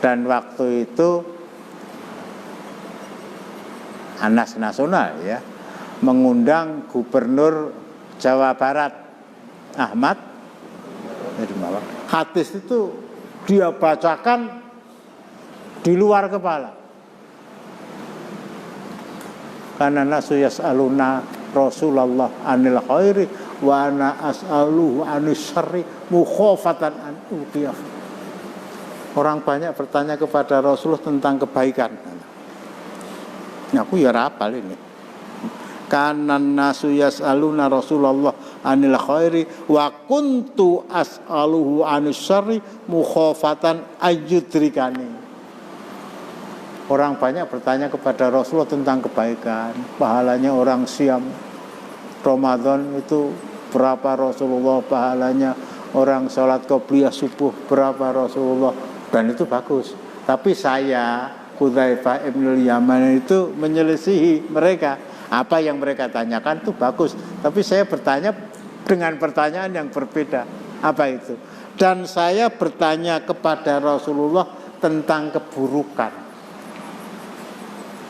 dan waktu itu Anas nasional ya, mengundang Gubernur Jawa Barat Ahmad. Hadis itu dia bacakan di luar kepala. Karena nasu yas'aluna Rasulullah anil khairi wa ana as'aluhu anis syarri mukhafatan an uqiyaf. Orang banyak bertanya kepada Rasulullah tentang kebaikan. Aku ya rapal ini. Karena nasu yas'aluna Rasulullah anil khairi wa kuntu as'aluhu anis syarri mukhafatan ayyudrikani. Orang banyak bertanya kepada Rasulullah tentang kebaikan, pahalanya orang siam Ramadan itu berapa Rasulullah, pahalanya orang sholat qobliyah subuh berapa Rasulullah, dan itu bagus. Tapi saya, Hudzaifah ibnul Yaman, itu menyelisihi mereka. Apa yang mereka tanyakan itu bagus, tapi saya bertanya dengan pertanyaan yang berbeda. Apa itu? Dan saya bertanya kepada Rasulullah tentang keburukan.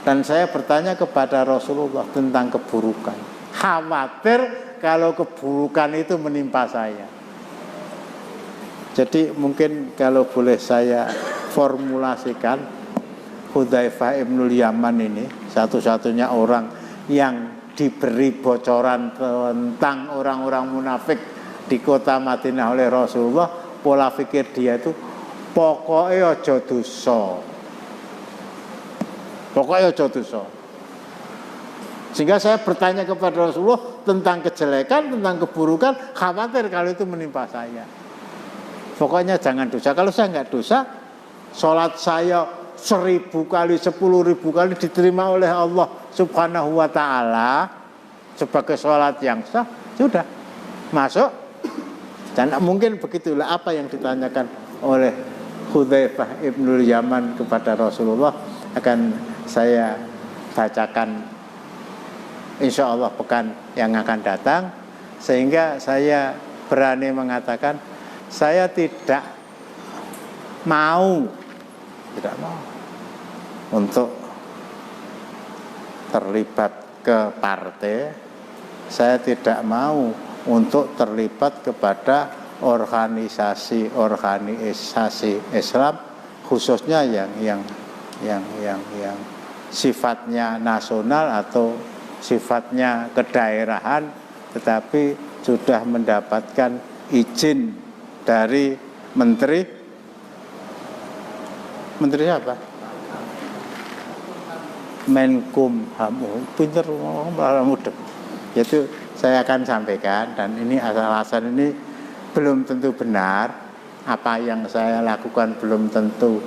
Dan saya bertanya kepada Rasulullah tentang keburukan. Khawatir kalau keburukan itu menimpa saya. Jadi mungkin kalau boleh saya formulasikan, Hudzaifah ibnul Yaman ini satu-satunya orang yang diberi bocoran tentang orang-orang munafik di kota Madinah oleh Rasulullah. Pola pikir dia itu pokoknya aja dosa. Pokoknya aja dosa. Sehingga saya bertanya kepada Rasulullah tentang kejelekan, tentang keburukan, khawatir kalau itu menimpa saya. Pokoknya jangan dosa. Kalau saya nggak dosa, sholat saya 1000 kali, 10.000 kali diterima oleh Allah Subhanahu wa ta'ala sebagai sholat yang sah, sudah masuk. Dan mungkin begitulah apa yang ditanyakan oleh Hudzaifah ibnul Yaman kepada Rasulullah akan saya bacakan insya Allah pekan yang akan datang, sehingga saya berani mengatakan saya tidak mau untuk terlibat ke partai, saya tidak mau untuk terlibat kepada organisasi Islam, khususnya yang sifatnya nasional atau sifatnya kedaerahan, tetapi sudah mendapatkan izin dari menteri apa? Menkumham. Pinter mudah. Itu saya akan sampaikan, dan ini asal-asalan ini belum tentu benar. Apa yang saya lakukan belum tentu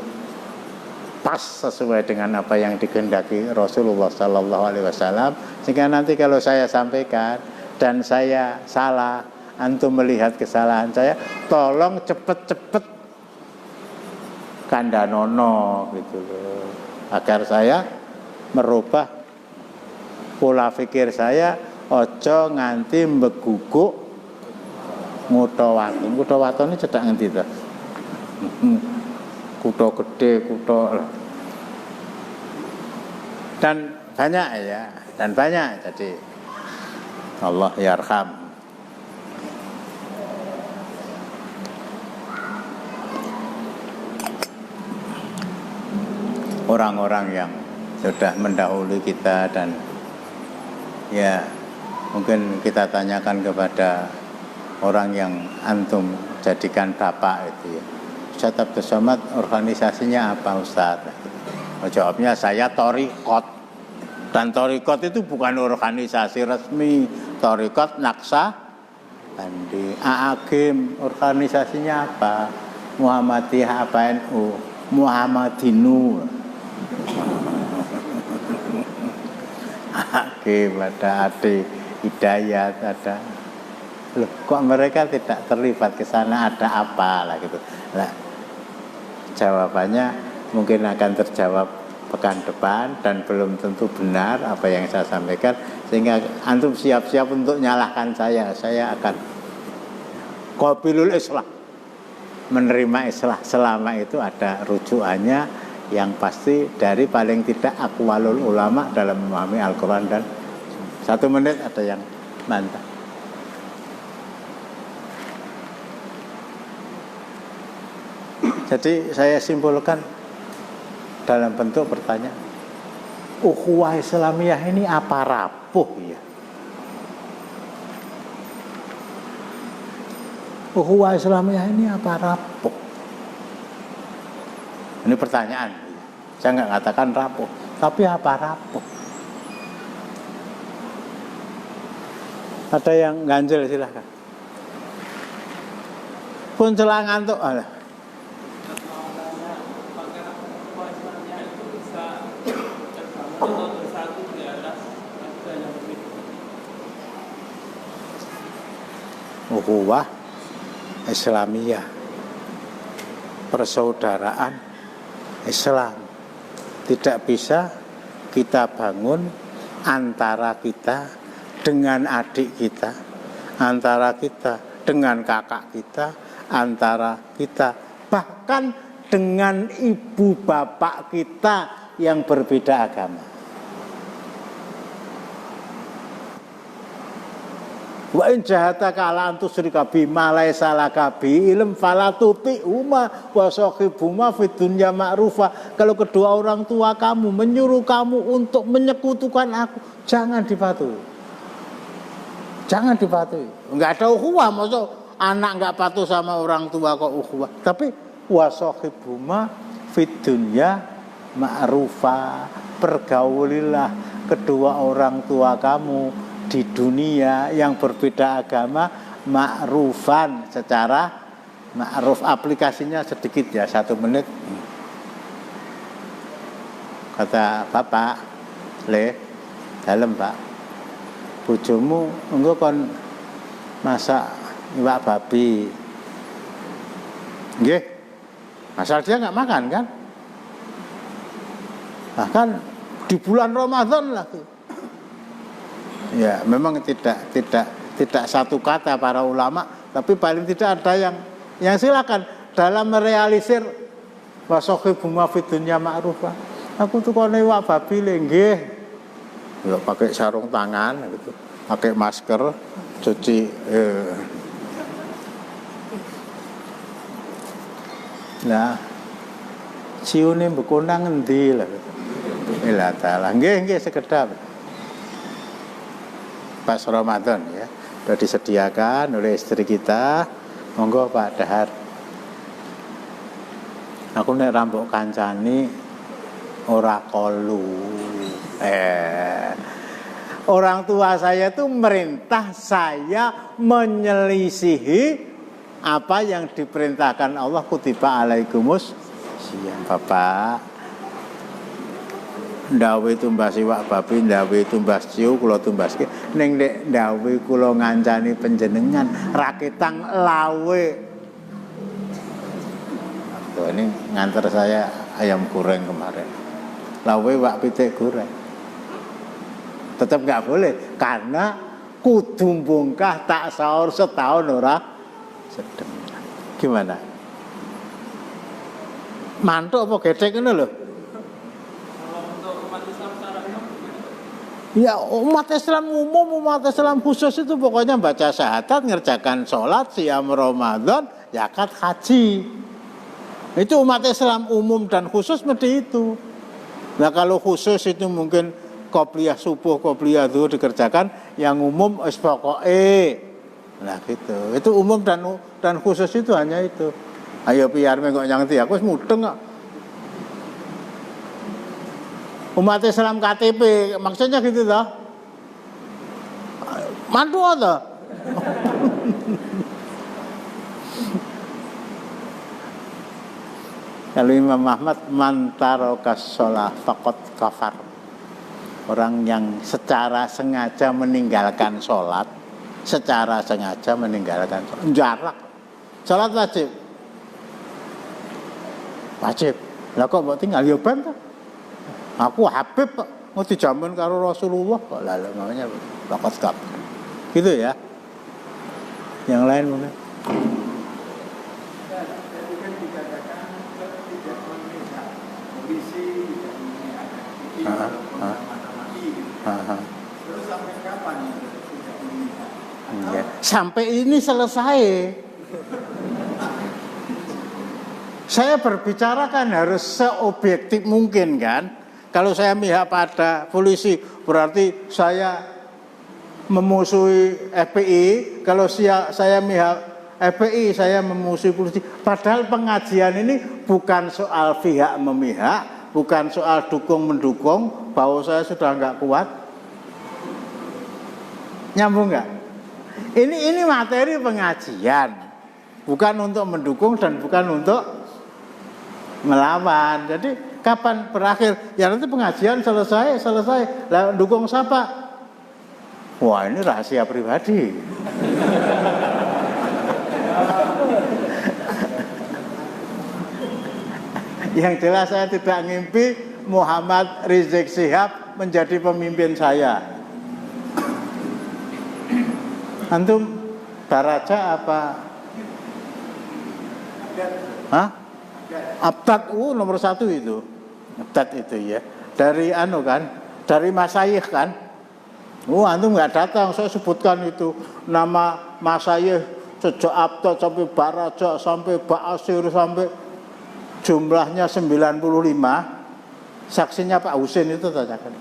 pas sesuai dengan apa yang dikehendaki Rasulullah Sallallahu Alaihi Wasallam. Sehingga nanti kalau saya sampaikan dan saya salah, antum melihat kesalahan saya, tolong cepet-cepet kandhanono gitu loh, agar saya merubah pola pikir saya. Ojo nganti mbeguguk Nguthawato. Nguthawato ini cedak ngendi to? Kutha gede, kutha, dan banyak ya, dan banyak. Jadi Allah yarham. Orang-orang yang sudah mendahului kita, dan ya mungkin kita tanyakan kepada orang yang antum jadikan bapak itu ya, Ustaz Abdus Somad organisasinya apa Ustaz? Jawabnya saya Thariqat, dan Thariqat itu bukan organisasi resmi. Thariqat Naqsabandi. AAGM organisasinya apa? Muhammadiyah apa NU? Muhammadinu. Pada Ade Hidayat ada. Loh, kok mereka tidak terlibat ke sana, ada apa lah gitu. Nah, jawabannya mungkin akan terjawab pekan depan dan belum tentu benar apa yang saya sampaikan, sehingga antum siap-siap untuk nyalahkan saya akan qabilul islah, menerima islah selama itu ada rujukannya yang pasti dari paling tidak aqwalul ulama dalam memahami Al-Quran. Dan 1 menit ada yang bantah. Jadi saya simpulkan dalam bentuk pertanyaan, ukhuwah Islamiyah ini apa rapuh ya? Ukhuwah Islamiyah ini apa rapuh? Ini pertanyaan. Saya nggak katakan rapuh, tapi apa rapuh? Ada yang ganjel silahkan. Pun celah ngantuk. Ukhuwah Islamiyah, persaudaraan Islam, tidak bisa kita bangun antara kita dengan adik kita, antara kita dengan kakak kita, antara kita bahkan dengan ibu bapak kita yang berbeda agama. Wa in jahataka ala antusyrika bima laisa laka bi ilm fala tuti'huma wa sahibhuma fid dunya ma'rufa. Kalau kedua orang tua kamu menyuruh kamu untuk menyekutukan aku, jangan dipatuhi. Jangan dipatuhi. Enggak ada ukhuwah, maksud anak enggak patuh sama orang tua kok ukhuwah. Tapi wa sahibhuma fid dunya ma'rufa. Pergaulilah kedua orang tua kamu di dunia yang berbeda agama ma'rufan, secara ma'ruf. Aplikasinya sedikit ya, 1 menit. Kata bapak, le dalem pak, bojomu engko kon masak iwak babi, nggih, asal dia nggak makan kan, bahkan di bulan Ramadan lagi. Ya, memang tidak satu kata para ulama, tapi paling tidak ada yang silakan dalam merealisir wasahibuma fid dunya ma'rufa. Aku tuh kono iwak babi le nggih. Ya pakai sarung tangan gitu, pakai masker, cuci Nah, ciune bekonang endi lah. Ilah taala. Nggih sekedap. Pas Ramadan ya, sudah disediakan oleh istri kita, monggo Pak Dahar. Aku nek rambut kancani ora kolu. Orang tua saya itu merintah saya menyelisihi apa yang diperintahkan Allah, kutiba alaikumus siyam. Bapak ndawe tumbas iwak babi, ndawe tumbas ciu, kula tumbaske ning nek ndawe kula ngancani panjenengan raketang lawe. Tuh, ini nganter saya ayam goreng kemarin. Lawe wak pitik goreng. Tetap enggak boleh karena kudu bongkah tak sahur setahun ora sedeng. Gimana? Mantuk apa gedek ngono lho? Ya umat Islam umum, umat Islam khusus itu pokoknya baca syahadat, ngerjakan sholat, siam Ramadan, zakat, haji. Itu umat Islam umum dan khusus mesti itu. Nah kalau khusus itu mungkin qobliyah subuh, qobliyah zuhur dikerjakan, yang umum es pokoke. Nah gitu. Itu umum dan khusus itu hanya itu. Ayo biar kok nyanti aku wis mudeng kok. Umat Islam KTP, maksudnya gitu toh. Mantu toh. Kalau Imam Ahmad man tarokas sholat faqad kafar. Orang yang secara sengaja meninggalkan sholat, secara sengaja meninggalkan sholat, jarak. Sholat wajib, wajib. Lah kok mbok tinggal yo ben to? Aku Habib kok mau dijamin karo Rasulullah kok lalu namanya faqad kafar. Gitu ya. Yang lain mungkin. Terus sampai kapan tidak memihak? Ya. Sampai ini selesai. Saya berbicara kan harus seobjektif mungkin kan. Kalau saya mihak pada polisi berarti saya memusuhi FPI. Kalau saya mihak FPI saya memusuhi polisi. Padahal pengajian ini bukan soal pihak memihak, bukan soal dukung mendukung. Bahwa saya sudah nggak kuat. Nyambung nggak? Ini materi pengajian, bukan untuk mendukung dan bukan untuk melawan. Jadi kapan berakhir? Ya nanti pengajian selesai. Lah dukung siapa? Wah ini rahasia pribadi. Yang jelas saya tidak ngimpi Muhammad Rizik Syihab menjadi pemimpin saya. Antum Baraja apa? Hah? Abdad nomor 1 itu. Abdad itu ya. Dari kan? Dari Masyayikh kan? Antum nggak datang, saya sebutkan itu nama Masyayikh sejak Abdad sampai Baraja sampai Ba'asir sampai jumlahnya 95. Saksinya Pak Husin itu tanyakan.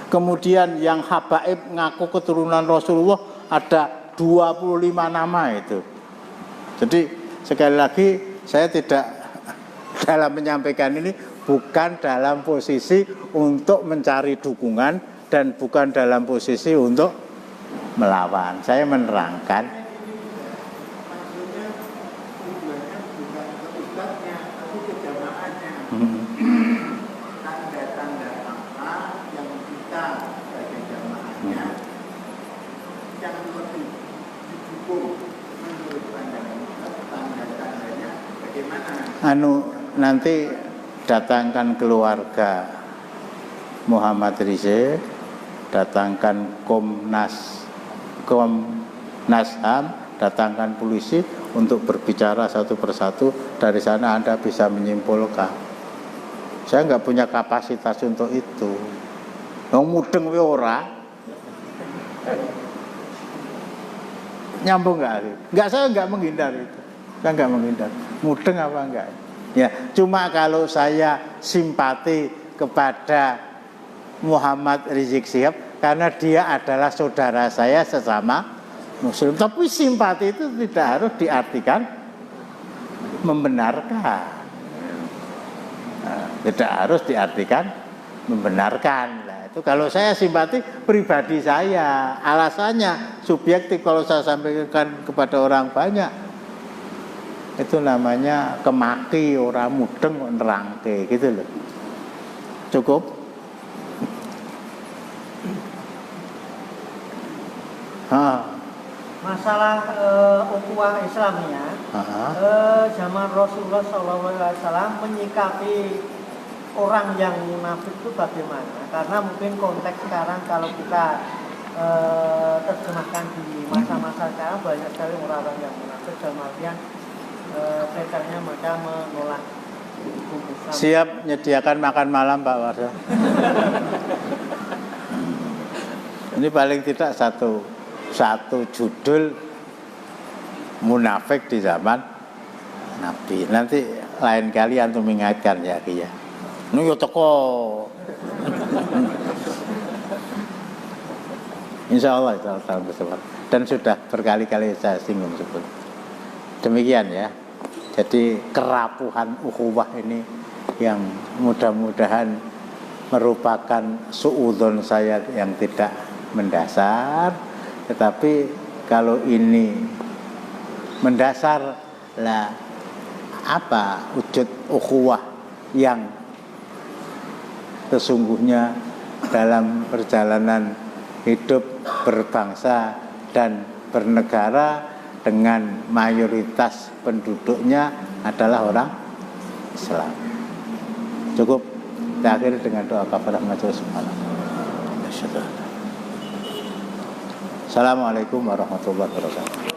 Kemudian yang habaib ngaku keturunan Rasulullah ada 25 nama itu. Jadi sekali lagi saya tidak dalam menyampaikan ini bukan dalam posisi untuk mencari dukungan dan bukan dalam posisi untuk melawan. Saya menerangkan. Maksudnya tujuannya bukan ke ustadznya, tapi ke jamaahnya. Tanda-tanda apa yang kita sebagai jamaahnya yang lebih didukung menurut pandangan kita, tanda-tandanya bagaimana? Nanti datangkan keluarga Muhammad Rizik, datangkan Komnas HAM, datangkan polisi untuk berbicara satu persatu. Dari sana Anda bisa menyimpulkan. Saya nggak punya kapasitas untuk itu. Yang mudeng we ora. Nyambung nggak? Nggak, saya nggak menghindar itu. Saya nggak menghindar. Mudeng apa enggak? Ya, cuma kalau saya simpati kepada Muhammad Rizik Syihab karena dia adalah saudara saya sesama Muslim. Tapi simpati itu tidak harus diartikan membenarkan. Tidak harus diartikan membenarkan. Nah, itu kalau saya simpati pribadi saya, alasannya subjektif. Kalau saya sampaikan kepada orang banyak, itu namanya kemaki, orang mudeng nerangke gitu loh. Cukup? Masalah ukhuwah Islamnya, zaman Rasulullah SAW menyikapi orang yang munafik itu bagaimana? Karena mungkin konteks sekarang kalau kita terjemahkan di masa-masa sekarang banyak sekali orang-orang yang munafik dalam artian setannya maka menolak hukum Islam. Siap menyediakan makan malam Pak Warsa. Ini paling tidak satu judul munafik di zaman Nabi. Nanti lain kali antum mengingatkan ya Ki ya. Nu yo teko. Insyaallah tahun depan. Dan sudah berkali-kali saya singgung sebelum. Demikian ya. Jadi kerapuhan ukhuwah ini yang mudah-mudahan merupakan suudzon saya yang tidak mendasar. Tetapi kalau ini mendasar lah apa wujud ukhuwah yang sesungguhnya dalam perjalanan hidup berbangsa dan bernegara dengan mayoritas penduduknya adalah orang Islam. Cukup, kita akhiri dengan doa kafarah majelis subhanallah. Assalamualaikum warahmatullahi wabarakatuh.